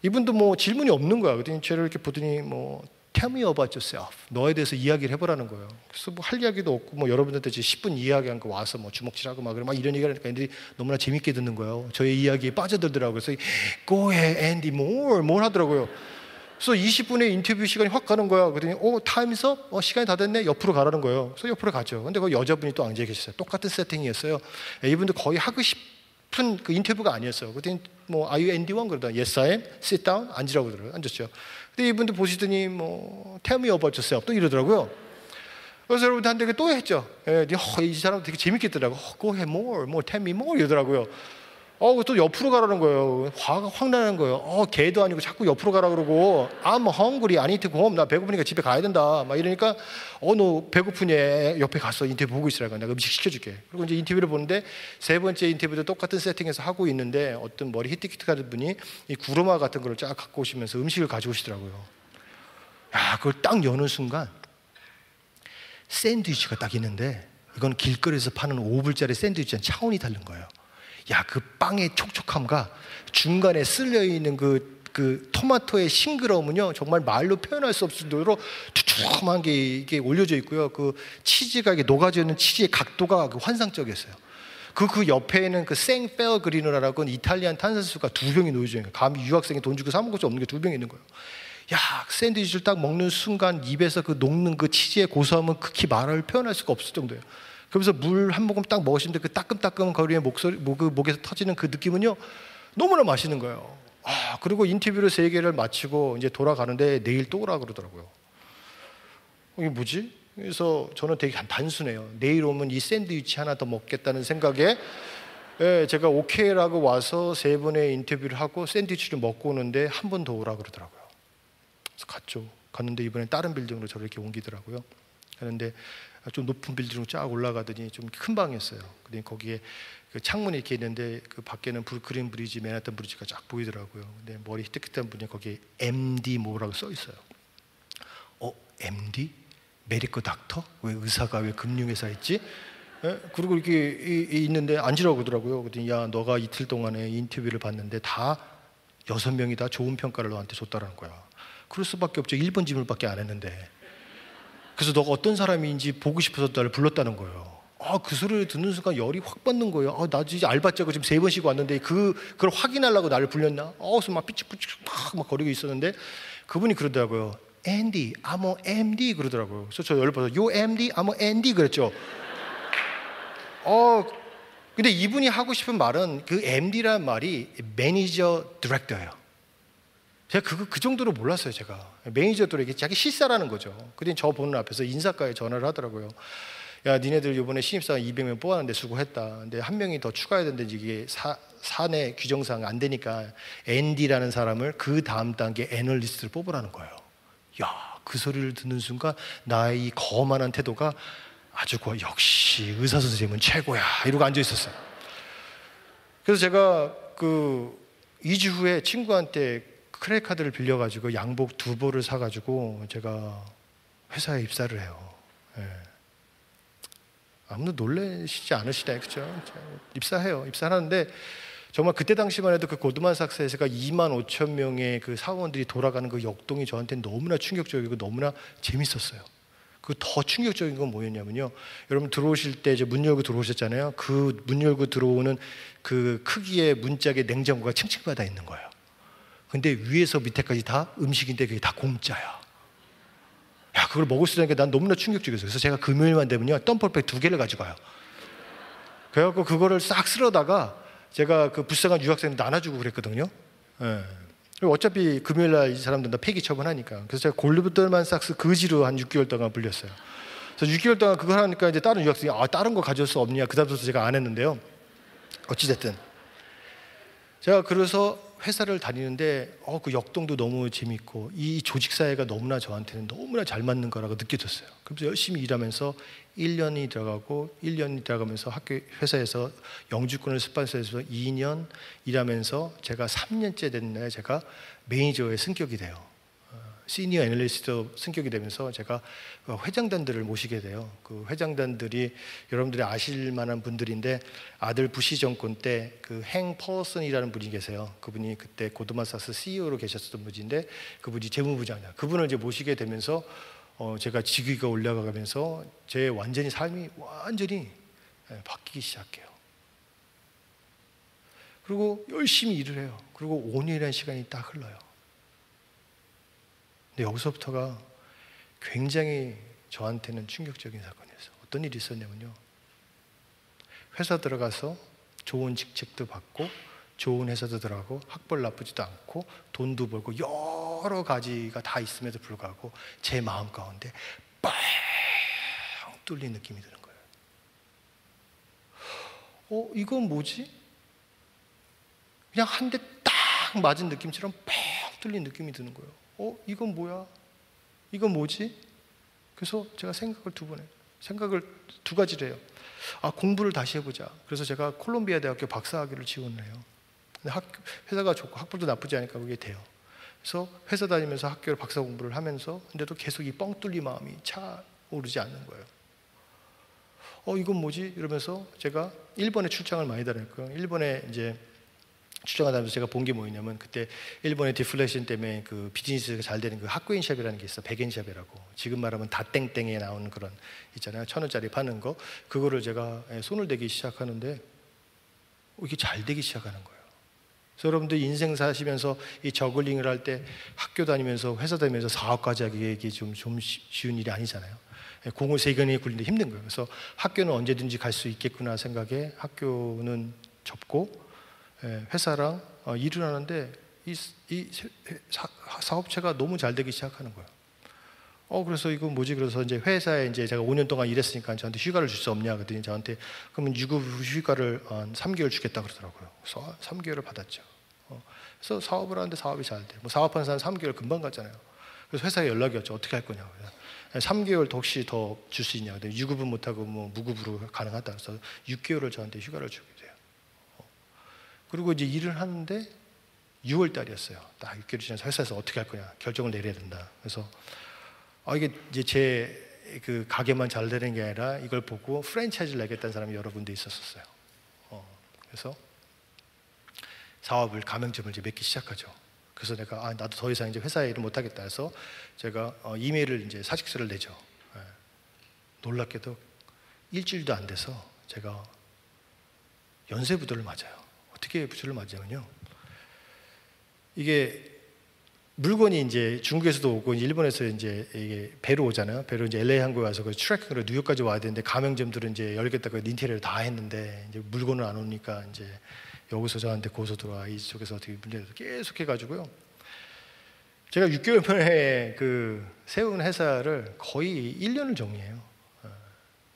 Speaker 1: 이분도 뭐 질문이 없는 거야. 그랬더니 저를 이렇게 보더니 뭐 Tell me about yourself. 너에 대해서 이야기를 해보라는 거예요. 그래서 뭐 할 이야기도 없고 뭐 여러분들한테 10분 이야기한 거 와서 뭐 주먹질하고 막 이런 얘기를 하니까 애들이 너무나 재밌게 듣는 거예요. 저의 이야기에 빠져들더라고요. 그래서 Go ahead, Andy, more 하더라고요. 그래서 20분의 인터뷰 시간이 확 가는 거야. 그랬더니 타임's up? 시간이 다 됐네? 옆으로 가라는 거예요. 그래서 옆으로 가죠. 근데 그 여자분이 또 앉아 계셨어요. 똑같은 세팅이었어요. 이분도 거의 하고 싶은 그 인터뷰가 아니었어요. 그랬더니 뭐 Are you Andy Hwang? 그러더니 Yes I am. Sit down. 앉으라고 그러더라고요. 앉았죠. 근데 이분도 보시더니 뭐 Tell me about yourself 또 이러더라고요. 그래서 여러분들한테 또 했죠. 이 사람 되게 재밌겠더라고. Go ahead, more, tell me more 이러더라고요. 또 옆으로 가라는 거예요. 화가 확 나는 거예요. 개도 아니고 자꾸 옆으로 가라 그러고 I'm hungry, I need to go home. 나 배고프니까 집에 가야 된다. 막 이러니까 너 배고프니? 옆에 가서 인터뷰 보고 있으라고. 내가 음식 시켜줄게. 그리고 이제 인터뷰를 보는데 세 번째 인터뷰도 똑같은 세팅에서 하고 있는데 어떤 머리 히트키트하는 분이 이 구루마 같은 걸 쫙 갖고 오시면서 음식을 가져오시더라고요. 야, 그걸 딱 여는 순간 샌드위치가 딱 있는데 이건 길거리에서 파는 5불짜리 샌드위치랑 차원이 다른 거예요. 야, 그 빵의 촉촉함과 중간에 쓸려 있는 그 토마토의 싱그러움은요 정말 말로 표현할 수 없을 정도로 두툼한 게 이게 올려져 있고요. 그 치즈가 이게 녹아져 있는 치즈의 각도가 환상적이었어요. 그 옆에는 그 생페어 그리노라라고 이탈리안 탄산수가 2병이 놓여져 있는 거예요. 감히 유학생이 돈 주고 사 먹을 수 없는 게 2병이 있는 거예요. 야, 샌드위치를 딱 먹는 순간 입에서 그 녹는 그 치즈의 고소함은 극히 말을 표현할 수가 없을 정도예요. 그러면서 물 한 모금 딱 먹으시는데 그 따끔따끔 거리에 목에서 터지는 그 느낌은요 너무나 맛있는 거예요. 그리고 인터뷰를 3개를 마치고 이제 돌아가는데 내일 또 오라 그러더라고요. 이게 뭐지? 그래서 저는 되게 단순해요. 내일 오면 이 샌드위치 하나 더 먹겠다는 생각에 제가 오케이라고 와서 3번의 인터뷰를 하고 샌드위치를 먹고 오는데 한 번 더 오라 그러더라고요. 그래서 갔죠. 갔는데 이번엔 다른 빌딩으로 저를 이렇게 옮기더라고요. 그런데 좀 높은 빌딩으로 쫙 올라가더니 좀 큰 방이었어요. 근데 거기에 그 창문이 이렇게 있는데 그 밖에는 브루클린 브리지, 맨하탄 브리지가 쫙 보이더라고요. 근데 머리 히끗한 분이 거기에 MD 뭐라고 써 있어요. MD? 메디컬 닥터? 왜 의사가 왜 금융회사 있지? 그리고 이렇게 있는데 앉으라고 그러더라고요. 그랬더니 야, 너가 이틀 동안에 인터뷰를 봤는데 다 6명이 다 좋은 평가를 너한테 줬다라는 거야. 그럴 수밖에 없죠. 1번 질문밖에 안 했는데. 그래서 너가 어떤 사람인지 보고 싶어서 나를 불렀다는 거예요. 그 소리를 듣는 순간 열이 확 받는 거예요. 나 진짜 알바자고 지금 3번 쉬고 왔는데 그걸 확인하려고 나를 불렸나? 그래서 막 삐죽삐죽 막 거리고 있었는데 그분이 그러더라고요. 앤디, I'm a MD 그러더라고요. 그래서 저 열받아서 You MD, I'm a ND 그랬죠. 근데 이분이 하고 싶은 말은 그 MD라는 말이 매니저 디렉터예요. 제가 그 정도로 몰랐어요. 제가 매니저들에게 자기 실사라는 거죠. 그랬더니 저 보는 앞에서 인사과에 전화를 하더라고요. 야, 니네들 이번에 신입사원 200명 뽑았는데 수고했다. 근데 한 명이 더 추가해야 되는데 이게 사내 규정상 안 되니까 ND라는 사람을 그 다음 단계 애널리스트를 뽑으라는 거예요. 야, 그 소리를 듣는 순간 나의 이 거만한 태도가 아주 역시 의사 선생님은 최고야 이러고 앉아 있었어요. 그래서 제가 2주 후에 친구한테 크레딧 카드를 빌려가지고 양복 2벌을 사가지고 제가 회사에 입사를 해요. 예. 아무도 놀라시지 않으시나요? 그렇죠? 입사해요. 입사하는데 정말 그때 당시만 해도 그 고드만삭스에서가 25,000명의 그 사원들이 돌아가는 그 역동이 저한테는 너무나 충격적이고 너무나 재밌었어요. 그 더 충격적인 건 뭐였냐면요. 여러분 들어오실 때 이제 문 열고 들어오셨잖아요. 그 문 열고 들어오는 그 크기의 문짝에 냉장고가 층층마다 있는 거예요. 근데 위에서 밑에까지 다 음식인데 그게 다 공짜야. 야, 그걸 먹을 수 있다는 게 난 너무나 충격적이었어요. 그래서 제가 금요일만 되면요 덤펄백 2개를 가지고 가요. 그래갖고 그거를 싹 쓸어다가 제가 그 불쌍한 유학생들 나눠주고 그랬거든요. 예. 어차피 금요일날 이 사람들 다 폐기 처분하니까. 그래서 제가 골드만삭스 그지로 한 6개월 동안 불렸어요. 그래서 6개월 동안 그걸 하니까 이제 다른 유학생이 다른 거 가져올 수 없냐. 그 다음부터 제가 안 했는데요. 어찌됐든 제가 그래서 회사를 다니는데 그 역동도 너무 재밌고 이 조직 사회가 너무나 저한테는 너무나 잘 맞는 거라고 느껴졌어요. 그래서 열심히 일하면서 1년이 들어가고 1년이 들어가면서 회사에서 영주권을 스폰서해서 2년 일하면서 제가 3년째 된 날 제가 매니저의 승격이 돼요. 시니어 애널리스트 승격이 되면서 제가 회장단들을 모시게 돼요. 그 회장단들이 여러분들이 아실 만한 분들인데 아들 부시 정권 때 그 행 퍼슨이라는 분이 계세요. 그분이 그때 고드만삭스 CEO로 계셨던 분인데 그분이 재무부장이야. 그분을 이제 모시게 되면서 제가 직위가 올라가면서 제 완전히 삶이 완전히 바뀌기 시작해요. 그리고 열심히 일을 해요. 그리고 5년이라는 시간이 딱 흘러요. 근데 여기서부터가 굉장히 저한테는 충격적인 사건이었어요. 어떤 일이 있었냐면요. 회사 들어가서 좋은 직책도 받고 좋은 회사도 들어가고 학벌 나쁘지도 않고 돈도 벌고 여러 가지가 다 있음에도 불구하고 제 마음 가운데 뻥 뚫린 느낌이 드는 거예요. 이건 뭐지? 그냥 한 대 딱 맞은 느낌처럼 뻥 뚫린 느낌이 드는 거예요. 이건 뭐야? 이건 뭐지? 그래서 제가 생각을 두 가지를 해요. 공부를 다시 해보자. 그래서 제가 콜롬비아 대학교 박사학위를 지원을 해요. 근데 회사가 좋고 학벌도 나쁘지 않으니까 그게 돼요. 그래서 회사 다니면서 학교를 박사 공부를 하면서 근데도 계속 이 뻥 뚫린 마음이 차오르지 않는 거예요. 이건 뭐지? 이러면서 제가 일본에 출장을 많이 다녔고요. 일본에 이제 출장을 다니면서 제가 본 게 뭐였냐면 그때 일본의 디플레이션 때문에 그 비즈니스가 잘 되는 그 학구인샵이라는 게 있어. 백엔샵이라고. 지금 말하면 다땡땡에 나오는 그런 있잖아요. 1,000원짜리 파는 거. 그거를 제가 손을 대기 시작하는데 이게 잘 되기 시작하는 거예요. 그래서 여러분들 인생 사시면서 이 저글링을 할 때 학교 다니면서 회사 다니면서 사업까지 하기 좀 쉬운 일이 아니잖아요. 공을 3개나 굴리는데 힘든 거예요. 그래서 학교는 언제든지 갈 수 있겠구나 생각에 학교는 접고 회사랑 일을 하는데 이 사업체가 너무 잘 되기 시작하는 거예요. 그래서 이거 뭐지? 그래서 이제 회사에 이제 제가 5년 동안 일했으니까 저한테 휴가를 줄 수 없냐 그랬더니 저한테 그러면 유급 휴가를 3개월 주겠다 그러더라고요. 그래서 3개월을 받았죠. 그래서 사업을 하는데 사업이 잘 돼. 뭐 사업하는 사람 3개월 금방 갔잖아요. 그래서 회사에 연락이 왔죠. 어떻게 할 거냐고. 3개월 더 혹시 더 줄 수 있냐. 근데 유급은 못하고 뭐 무급으로 가능하다. 그래서 6개월을 저한테 휴가를 주게 돼요. 그리고 이제 일을 하는데 6월 달이었어요. 딱 6개월 지나서 회사에서 어떻게 할 거냐. 결정을 내려야 된다. 그래서 이게 이제 제 그 가게만 잘 되는 게 아니라 이걸 보고 프랜차이즈를 내겠다는 사람이 여러 군데 있었어요. 그래서 사업을 가맹점을 이제 맺기 시작하죠. 그래서 내가 나도 더 이상 이제 회사에 일을 못 하겠다 해서 제가 이메일을 이제 사직서를 내죠. 놀랍게도 일주일도 안 돼서 제가 연쇄부도를 맞아요. 어떻게 부도를 맞냐면요. 이게 물건이 이제 중국에서도 오고 일본에서 이제 이게 배로 오잖아요. 배로 이제 LA 항구에 와서 그 트래킹으로 뉴욕까지 와야 되는데 가맹점들은 이제 열겠다고 인테리어를 다 했는데 이제 물건을 안 오니까 이제 여기서 저한테 고소 들어와 이쪽에서 어떻게 문제돼서 계속 해가지고요. 제가 6개월 만에 그 세운 회사를 거의 1년을 정리해요.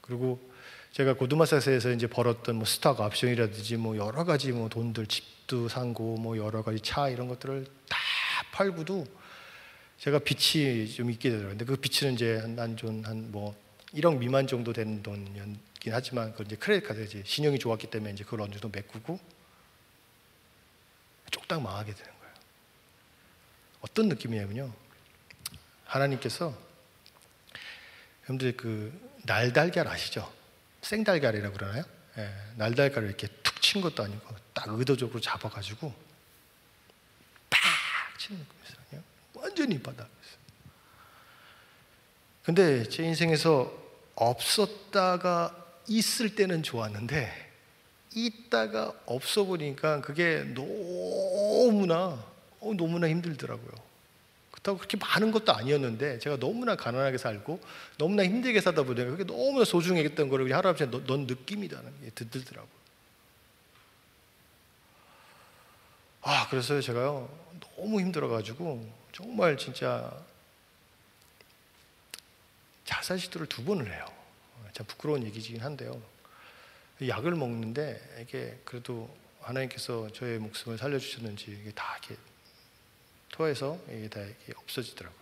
Speaker 1: 그리고 제가 고두마사스에서 이제 벌었던 뭐 스탁 옵션이라든지 뭐 여러 가지 뭐 돈들 집도 산고 뭐 여러 가지 차 이런 것들을 다 팔고도 제가 빚이 좀 있게 되더라고요. 근데 그 빚은 이제 한 뭐 1억 미만 정도 되는 돈이긴 하지만 그건 이제 크레딧 카드 이제 신용이 좋았기 때문에 이제 그걸 어느 정도 메꾸고 쪽딱 망하게 되는 거예요. 어떤 느낌이냐면요. 하나님께서 여러분들 그 날달걀 아시죠? 생달걀이라고 그러나요? 예, 날달걀을 이렇게 툭 친 것도 아니고 딱 의도적으로 잡아가지고 딱 치는 느낌이었어요. 완전히 바닥에서. 근데 제 인생에서 없었다가 있을 때는 좋았는데 있다가 없어 보니까 그게 너무나 힘들더라고요. 그렇다고 그렇게 많은 것도 아니었는데 제가 너무나 가난하게 살고 너무나 힘들게 살다 보니까 그게 너무나 소중했던 거를 할아버지가 넌 느낌이다는 게 들더라고요. 그래서 제가요 너무 힘들어가지고 정말 진짜 자살 시도를 2번을 해요. 참 부끄러운 얘기이긴 한데요. 약을 먹는데 이게 그래도 하나님께서 저의 목숨을 살려주셨는지 이게 다 이렇게 토해서 이게 다 이게 없어지더라고요.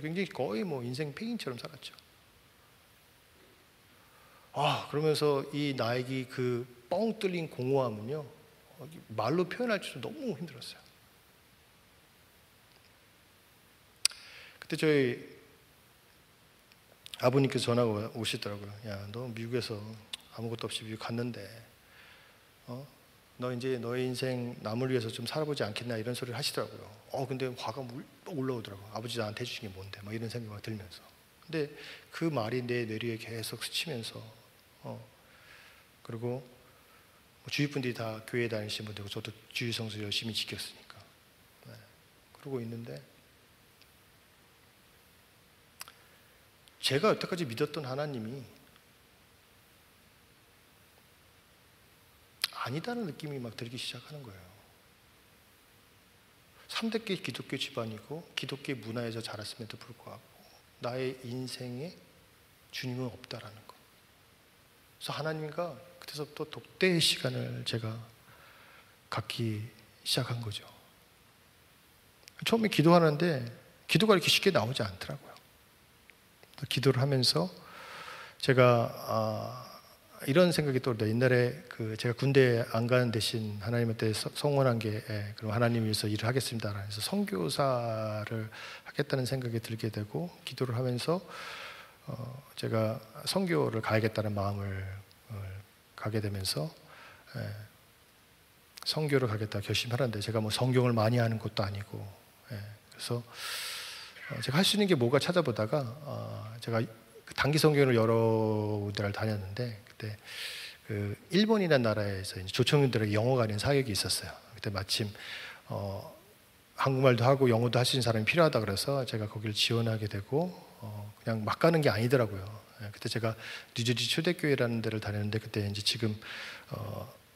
Speaker 1: 굉장히 거의 뭐 인생 폐인처럼 살았죠. 그러면서 이 나에게 그 뻥 뚫린 공허함은요, 말로 표현할 줄도 너무 힘들었어요. 그때 저희 아버님께서 전화가 오시더라고요. 야, 너 미국에서 아무것도 없이 미국 갔는데, 너 이제 너의 인생 남을 위해서 좀 살아보지 않겠나 이런 소리를 하시더라고요. 근데 화가 올라오더라고요. 아버지 나한테 해주신 게 뭔데? 막 이런 생각이 막 들면서. 근데 그 말이 내 뇌리에 계속 스치면서, 그리고 뭐 주위 분들이 다 교회 다니시는 분들고 저도 주의 성수 열심히 지켰으니까. 네. 그러고 있는데, 제가 여태까지 믿었던 하나님이 아니다는 느낌이 막 들기 시작하는 거예요. 3대께 기독교 집안이고 기독교 문화에서 자랐음에도 불구하고 나의 인생에 주님은 없다라는 거. 그래서 하나님과 그때서부터 독대의 시간을 제가 갖기 시작한 거죠. 처음에 기도하는데 기도가 이렇게 쉽게 나오지 않더라고요. 기도를 하면서 제가 이런 생각이 또 옛날에 제가 군대 안 가는 대신 하나님한테 성원한 게 그럼 하나님 위해서 일을 하겠습니다. 그래서 선교사를 하겠다는 생각이 들게 되고 기도를 하면서 제가 선교를 가야겠다는 마음을 가게 되면서 선교를 가겠다 결심하는데 제가 뭐 성경을 많이 하는 것도 아니고 그래서 제가 할 수 있는 게 뭐가 찾아보다가 제가 단기 성경을 여러 군데를 다녔는데 그때 그 일본이라는 나라에서 이제 조청년들에게 영어가 아닌 사역이 있었어요. 그때 마침 한국말도 하고 영어도 할 수 있는 사람이 필요하다 그래서 제가 거기를 지원하게 되고 그냥 막 가는 게 아니더라고요. 그때 제가 뉴저지 초대교회라는 데를 다녔는데 그때 이제 지금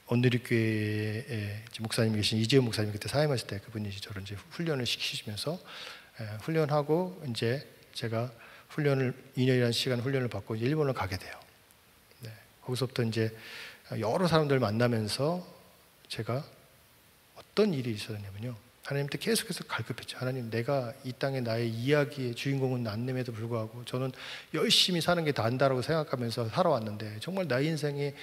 Speaker 1: 온누리교회에 목사님이 계신 이재훈 목사님이 그때 사임하실 때 그분이 저를 이제 훈련을 시키시면서 훈련하고 이제 제가 훈련을 2년이라는 시간 훈련을 받고 일본을 가게 돼요. 네. 거기서부터 이제 여러 사람들 만나면서 제가 어떤 일이 있었냐면요. 하나님한테 계속해서 갈급했죠. 하나님, 내가 이 땅에 나의 이야기의 주인공은 난님에도 불구하고 저는 열심히 사는 게 단다라고 생각하면서 살아왔는데 정말 나의 인생의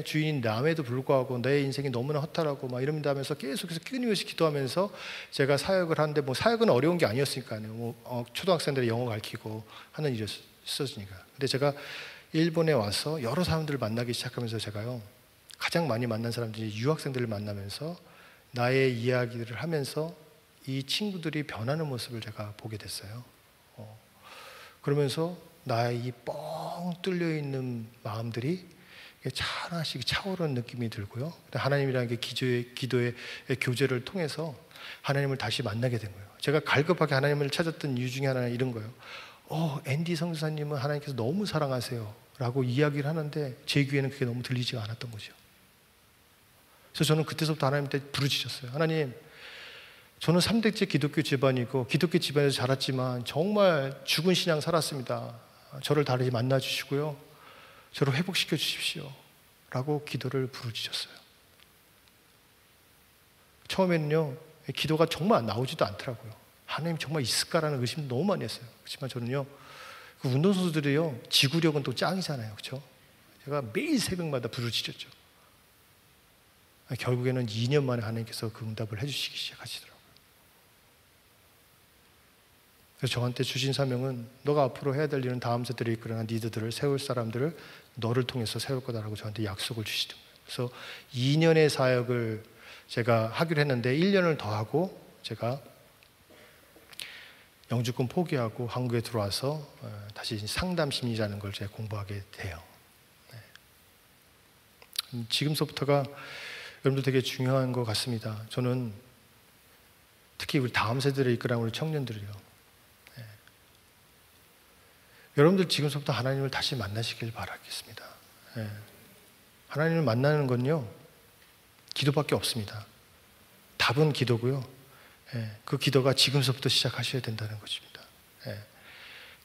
Speaker 1: 주인인 남에도 불구하고 내 인생이 너무나 허탈하고 막 이런다면서 계속해서 끊임없이 기도하면서 제가 사역을 하는데 뭐 사역은 어려운 게 아니었으니까요. 뭐 초등학생들의 영어 가르치고 하는 일이었으니까. 근데 제가 일본에 와서 여러 사람들을 만나기 시작하면서 제가요 가장 많이 만난 사람들이 유학생들을 만나면서 나의 이야기를 하면서 이 친구들이 변하는 모습을 제가 보게 됐어요. 그러면서 나의 이 뻥 뚫려 있는 마음들이 하나씩 차오르는 느낌이 들고요. 하나님이라는 게 기도의 교제를 통해서 하나님을 다시 만나게 된 거예요. 제가 갈급하게 하나님을 찾았던 이유 중에 하나는 이런 거예요. 앤디 선교사님은 하나님께서 너무 사랑하세요 라고 이야기를 하는데 제 귀에는 그게 너무 들리지가 않았던 거죠. 그래서 저는 그때서부터 하나님한테 부르짖었어요. 하나님, 저는 3대째 기독교 집안이고 기독교 집안에서 자랐지만 정말 죽은 신앙 살았습니다. 저를 다시 만나 주시고요, 저를 회복시켜 주십시오 라고 기도를 부르짖었어요. 처음에는요, 기도가 정말 나오지도 않더라고요. 하나님 정말 있을까라는 의심도 너무 많이 했어요. 그렇지만 저는요, 그 운동선수들이요, 지구력은 또 짱이잖아요. 그렇죠? 제가 매일 새벽마다 부르짖었죠. 결국에는 2년 만에 하나님께서 그 응답을 해주시기 시작하시더라고요. 그래서 저한테 주신 사명은 너가 앞으로 해야 될 일은 다음 세대를 이끌어간 리더들을, 세울 사람들을 너를 통해서 세울 거다라고 저한테 약속을 주시더라고요. 그래서 2년의 사역을 제가 하기로 했는데 1년을 더 하고 제가 영주권 포기하고 한국에 들어와서 다시 상담심리라는 걸 제가 공부하게 돼요. 지금서부터가 여러분들 되게 중요한 것 같습니다. 저는 특히 우리 다음 세대를 이끌어가는 우리 청년들이요, 여러분들 지금서부터 하나님을 다시 만나시길 바라겠습니다. 하나님을 만나는 건요, 기도밖에 없습니다. 답은 기도고요. 그 기도가 지금서부터 시작하셔야 된다는 것입니다.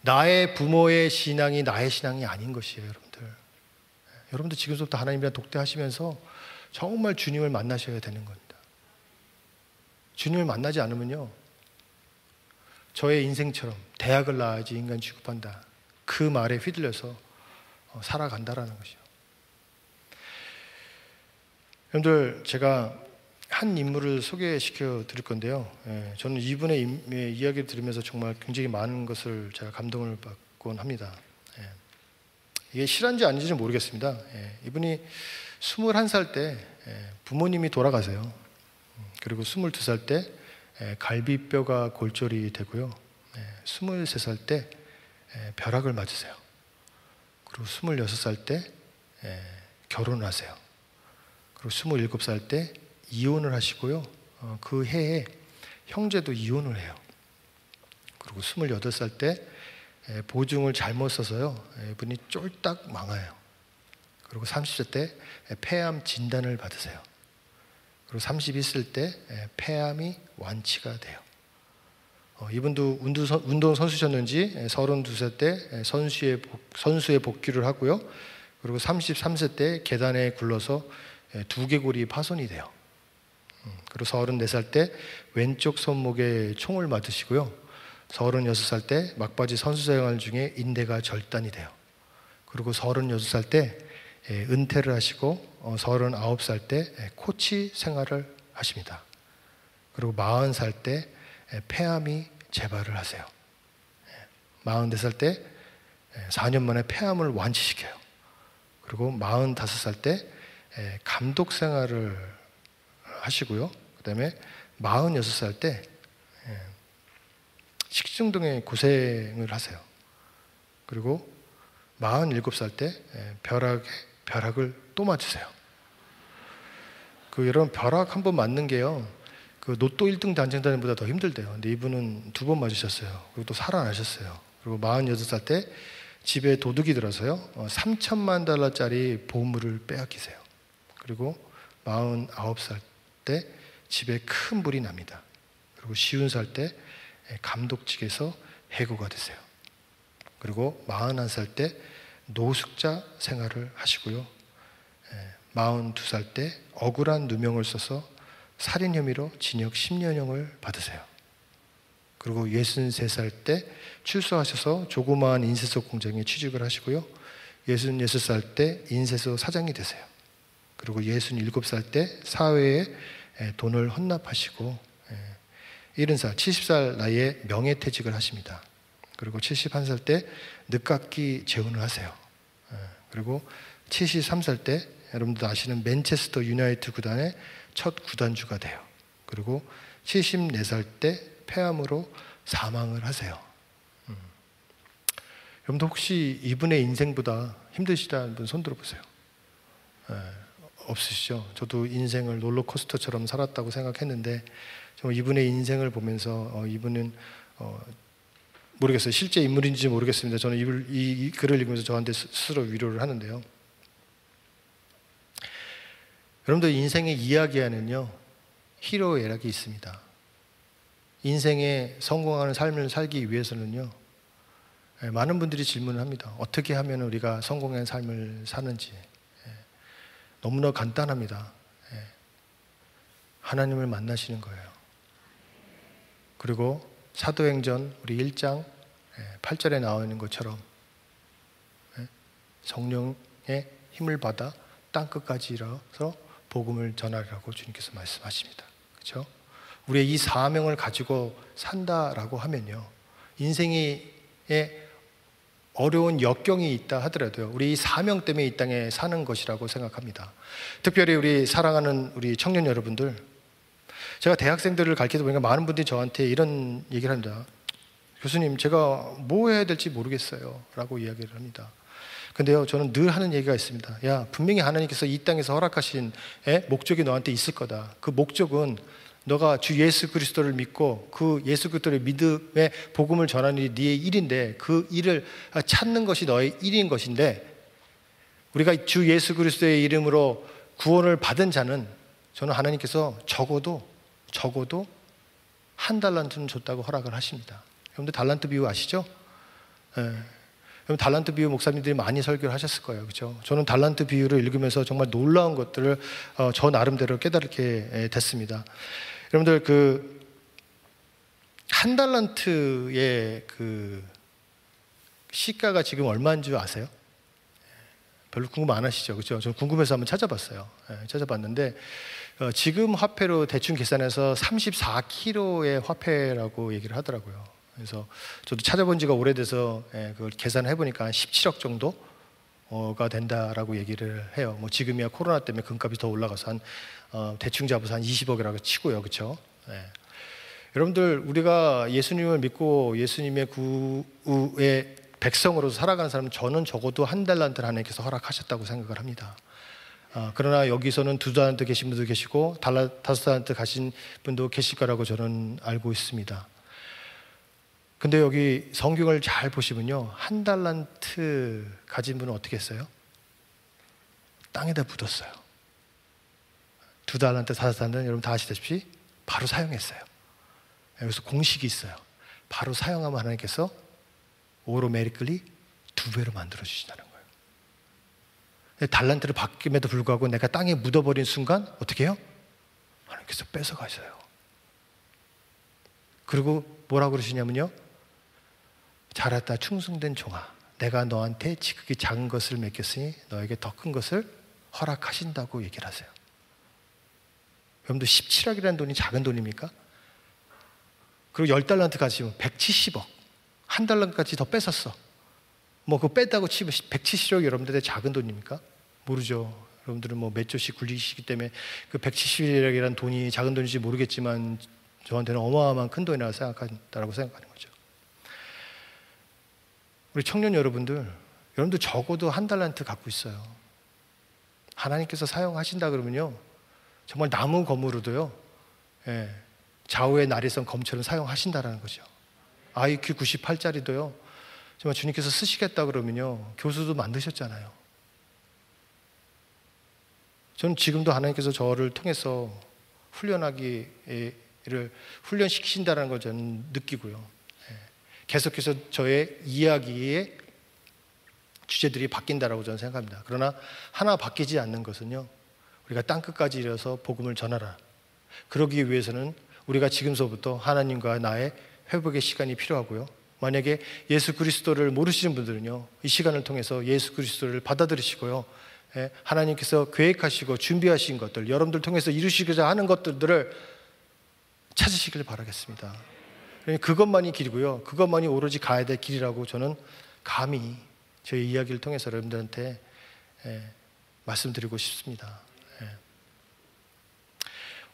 Speaker 1: 나의 부모의 신앙이 나의 신앙이 아닌 것이에요, 여러분들. 여러분들 지금서부터 하나님이랑 독대하시면서 정말 주님을 만나셔야 되는 겁니다. 주님을 만나지 않으면요, 저의 인생처럼 대학을 나와야지 인간 취급한다, 그 말에 휘둘려서 살아간다라는 것이요. 여러분들, 제가 한 인물을 소개시켜 드릴 건데요, 저는 이분의 이야기를 들으면서 정말 굉장히 많은 것을 제가 감동을 받곤 합니다. 이게 실화인지 아닌지 모르겠습니다. 이분이 21살 때 부모님이 돌아가세요. 그리고 22살 때 갈비뼈가 골절이 되고요, 23살 때 벼락을 맞으세요. 그리고 26살 때 결혼을 하세요. 그리고 27살 때 이혼을 하시고요, 그 해에 형제도 이혼을 해요. 그리고 28살 때 보증을 잘못 써서요, 이분이 쫄딱 망해요. 그리고 30세 때 폐암 진단을 받으세요. 그리고 31살 때 폐암이 완치가 돼요. 이분도 운동선수셨는지 32세 때 선수의 복귀를 하고요, 그리고 33세 때 계단에 굴러서 두개골이 파손이 돼요. 그리고 34살 때 왼쪽 손목에 총을 맞으시고요, 36살 때 막바지 선수 생활 중에 인대가 절단이 돼요. 그리고 36살 때 은퇴를 하시고 39살 때 코치 생활을 하십니다. 그리고 40살 때 폐암이 재발을 하세요. 44살 때 4년 만에 폐암을 완치시켜요. 그리고 45살 때 감독 생활을 하시고요, 그 다음에 46살 때 식중독에 고생을 하세요. 그리고 47살 때 벼락을 또 맞으세요. 여러분, 벼락 한 번 맞는 게요, 그 로또 1등 당첨자보다 더 힘들대요. 근데 이분은 2번 맞으셨어요. 그리고 또 살아나셨어요. 그리고 48살 때 집에 도둑이 들어서요, 3천만 달러짜리 보물을 빼앗기세요. 그리고 49살 때 집에 큰 불이 납니다. 그리고 50살 때 감독직에서 해고가 되세요. 그리고 41살 때 노숙자 생활을 하시고요, 42살 때 억울한 누명을 써서 살인 혐의로 징역 10년형을 받으세요. 그리고 63살 때 출소하셔서 조그마한 인쇄소 공장에 취직을 하시고요, 66살 때 인쇄소 사장이 되세요. 그리고 67살 때 사회에 돈을 헌납하시고 70살, 70살 나이에 명예퇴직을 하십니다. 그리고 71살 때 늦깎이 재혼을 하세요. 그리고 73살 때 여러분들 아시는 맨체스터 유나이티드 구단의 첫 구단주가 돼요. 그리고 74살 때 폐암으로 사망을 하세요. 여러분도 혹시 이분의 인생보다 힘드시다는 분 손 들어보세요. 없으시죠? 저도 인생을 롤러코스터처럼 살았다고 생각했는데 정말 이분의 인생을 보면서 이분은 모르겠어요. 실제 인물인지 모르겠습니다. 저는 이 글을 읽으면서 저한테 스스로 위로를 하는데요. 여러분들 인생의 이야기에는요, 희로애락이 있습니다. 인생에 성공하는 삶을 살기 위해서는요, 많은 분들이 질문을 합니다. 어떻게 하면 우리가 성공한 삶을 사는지. 너무나 간단합니다. 하나님을 만나시는 거예요. 그리고 사도행전 우리 1장 8절에 나와 있는 것처럼 성령의 힘을 받아 땅끝까지 일어서 복음을 전하라고 주님께서 말씀하십니다. 그렇죠? 우리의 이 사명을 가지고 산다라고 하면요, 인생에 어려운 역경이 있다 하더라도요, 우리 이 사명 때문에 이 땅에 사는 것이라고 생각합니다. 특별히 우리 사랑하는 우리 청년 여러분들, 제가 대학생들을 가르치다 보니까 많은 분들이 저한테 이런 얘기를 합니다. 교수님, 제가 뭐 해야 될지 모르겠어요 라고 이야기를 합니다. 근데요, 저는 늘 하는 얘기가 있습니다. 야, 분명히 하나님께서 이 땅에서 허락하신 목적이 너한테 있을 거다. 그 목적은 너가 주 예수 그리스도를 믿고 그 예수 그리스도의 믿음의 복음을 전하는 일이 네 일인데, 그 일을 찾는 것이 너의 일인 것인데, 우리가 주 예수 그리스도의 이름으로 구원을 받은 자는 저는 하나님께서 적어도 한 달란트는 줬다고 허락을 하십니다. 여러분들 달란트 비유 아시죠? 여러분 달란트 비유 목사님들이 많이 설교를 하셨을 거예요. 그렇죠? 저는 달란트 비유를 읽으면서 정말 놀라운 것들을 저 나름대로 깨닫게 됐습니다. 여러분들 그 한 달란트의 그 시가가 지금 얼마인 줄 아세요? 별로 궁금 안 하시죠? 그렇죠? 저는 궁금해서 한번 찾아봤어요. 찾아봤는데 지금 화폐로 대충 계산해서 34kg의 화폐라고 얘기를 하더라고요. 그래서 저도 찾아본 지가 오래돼서 그걸 계산을 해보니까 한 17억 정도가 된다라고 얘기를 해요. 뭐 지금이야 코로나 때문에 금값이 더 올라가서 한 대충 잡아서 한 20억이라고 치고요, 그렇죠? 여러분들 우리가 예수님을 믿고 예수님의 구의 백성으로 살아가는 사람은 저는 적어도 한 달란트를 하나님께서 허락하셨다고 생각을 합니다. 그러나 여기서는 2달란트 계신 분도 계시고 5달란트 가신 분도 계실 거라고 저는 알고 있습니다. 근데 여기 성경을 잘 보시면요, 한 달란트 가진 분은 어떻게 했어요? 땅에다 묻었어요. 2달란트, 5달란트는 여러분 다 아시다시피 바로 사용했어요. 여기서 공식이 있어요. 바로 사용하면 하나님께서 오토매틱리 2배로 만들어 주신다는 거예요. 달란트를 받김에도 불구하고 내가 땅에 묻어버린 순간 어떻게 해요? 하나님께서 뺏어가셔요. 그리고 뭐라고 그러시냐면요, 잘했다 충성된 종아, 내가 너한테 지극히 작은 것을 맡겼으니 너에게 더 큰 것을 허락하신다고 얘기를 하세요. 여러분들 17억이라는 돈이 작은 돈입니까? 그리고 10달란트 가지면 170억, 한 달란트까지 더 뺏었어. 뭐 그거 뺐다고 치면 170억이 여러분들의 작은 돈입니까? 모르죠. 여러분들은 뭐 몇 조씩 굴리시기 때문에 그 170억이라는 돈이 작은 돈인지 모르겠지만 저한테는 어마어마한 큰 돈이라고 생각한다라고 생각하는 거죠. 우리 청년 여러분들 적어도 한 달란트 갖고 있어요. 하나님께서 사용하신다 그러면요, 정말 나무 검으로도요, 좌우의 날이선 검처럼 사용하신다라는 거죠. IQ 98짜리도요, 정말 주님께서 쓰시겠다 그러면요, 교수도 만드셨잖아요. 저는 지금도 하나님께서 저를 통해서 훈련시키신다는 걸 저는 느끼고요. 계속해서 저의 이야기의 주제들이 바뀐다라고 저는 생각합니다. 그러나 하나 바뀌지 않는 것은요, 우리가 땅끝까지 이르러서 복음을 전하라. 그러기 위해서는 우리가 지금서부터 하나님과 나의 회복의 시간이 필요하고요. 만약에 예수 그리스도를 모르시는 분들은요, 이 시간을 통해서 예수 그리스도를 받아들이시고요, 하나님께서 계획하시고 준비하신 것들, 여러분들 통해서 이루시고자 하는 것들을 찾으시길 바라겠습니다. 그것만이 길이고요, 그것만이 오로지 가야 될 길이라고 저는 감히 저희 이야기를 통해서 여러분들한테 말씀드리고 싶습니다.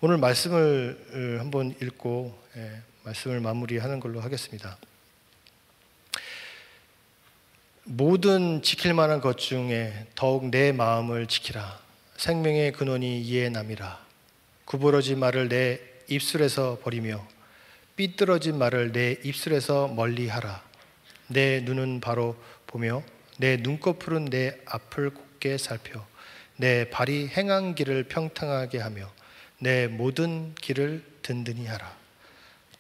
Speaker 1: 오늘 말씀을 한번 읽고 말씀을 마무리하는 걸로 하겠습니다. 모든 지킬 만한 것 중에 더욱 내 마음을 지키라. 생명의 근원이 이에 남이라. 구부러진 말을 내 입술에서 버리며 삐뚤어진 말을 내 입술에서 멀리하라. 내 눈은 바로 보며 내 눈꺼풀은 내 앞을 곱게 살펴 내 발이 행한 길을 평탄하게 하며 내 모든 길을 든든히 하라.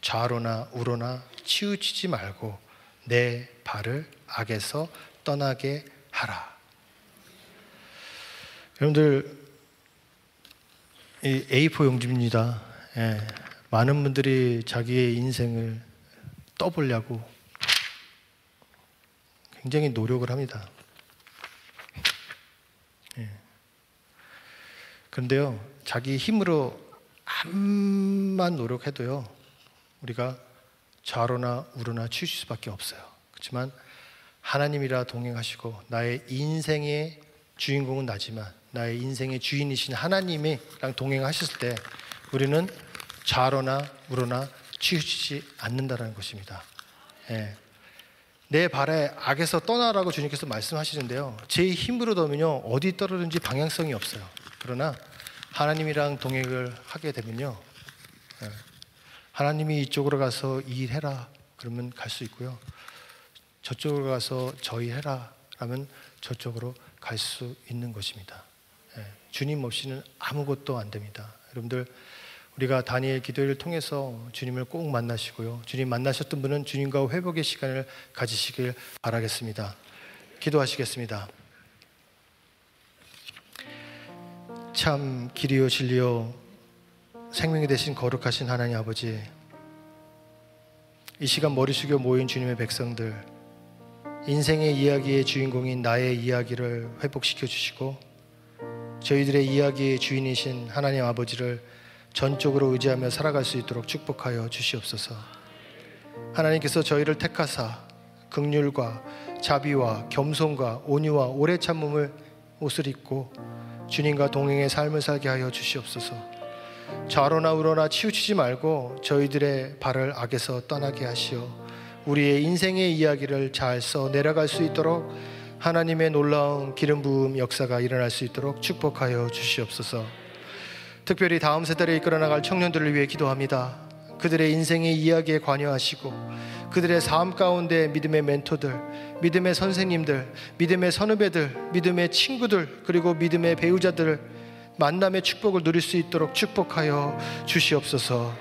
Speaker 1: 좌로나 우로나 치우치지 말고 내 발을 악에서 떠나게 하라. 여러분들, 이 A4 용지입니다. 많은 분들이 자기의 인생을 떠보려고 굉장히 노력을 합니다. 그런데요, 자기 힘으로 암만 노력해도요, 우리가 좌로나 우로나 치우칠 수밖에 없어요. 그렇지만 하나님이라 동행하시고 나의 인생의 주인공은 나지만 나의 인생의 주인이신 하나님이랑 동행하셨을 때 우리는 좌로나 우로나 치우치지 않는다는 것입니다. 내 발에 악에서 떠나라고 주님께서 말씀하시는데요, 제 힘으로 더면요 어디 떨어든지 방향성이 없어요. 그러나 하나님이랑 동행을 하게 되면요, 하나님이 이쪽으로 가서 이 일 해라 그러면 갈 수 있고요, 저쪽으로 가서 저 일 해라 라면 저쪽으로 갈 수 있는 것입니다. 주님 없이는 아무것도 안 됩니다. 여러분들, 우리가 다니엘 기도회를 통해서 주님을 꼭 만나시고요, 주님 만나셨던 분은 주님과 회복의 시간을 가지시길 바라겠습니다. 기도하시겠습니다. 참 길이요 진리요 생명이 되신 거룩하신 하나님 아버지, 이 시간 머리 숙여 모인 주님의 백성들, 인생의 이야기의 주인공인 나의 이야기를 회복시켜 주시고 저희들의 이야기의 주인이신 하나님 아버지를 전적으로 의지하며 살아갈 수 있도록 축복하여 주시옵소서. 하나님께서 저희를 택하사 긍휼과 자비와 겸손과 온유와 오래 참음을 옷을 입고 주님과 동행의 삶을 살게 하여 주시옵소서. 좌로나 우로나 치우치지 말고 저희들의 발을 악에서 떠나게 하시어 우리의 인생의 이야기를 잘 써 내려갈 수 있도록 하나님의 놀라운 기름 부음 역사가 일어날 수 있도록 축복하여 주시옵소서. 특별히 다음 세대를 이끌어 나갈 청년들을 위해 기도합니다. 그들의 인생의 이야기에 관여하시고 그들의 삶 가운데 믿음의 멘토들, 믿음의 선생님들, 믿음의 선후배들, 믿음의 친구들, 그리고 믿음의 배우자들 만남의 축복을 누릴 수 있도록 축복하여 주시옵소서.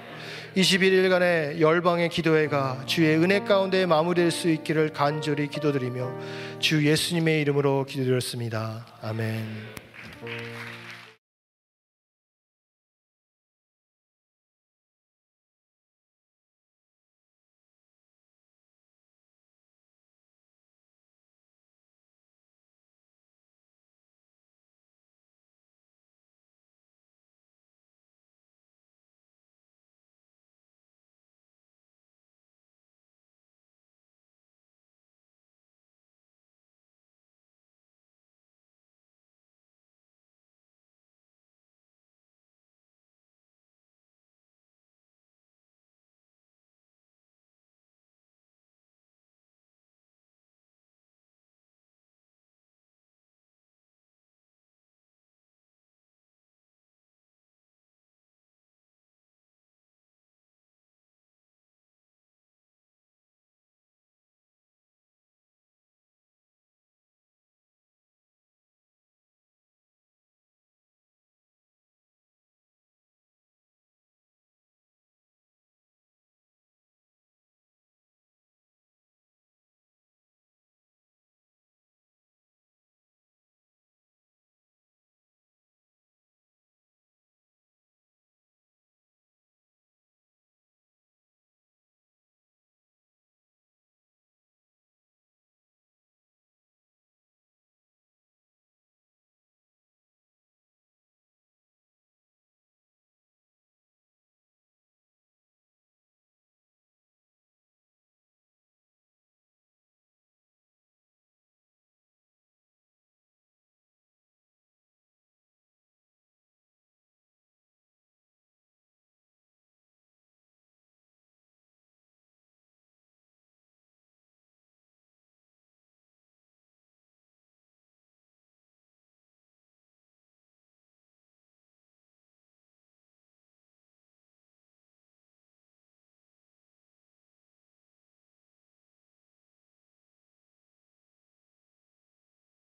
Speaker 1: 21일간의 열방의 기도회가 주의 은혜 가운데 마무리될 수 있기를 간절히 기도드리며 주 예수님의 이름으로 기도드렸습니다. 아멘.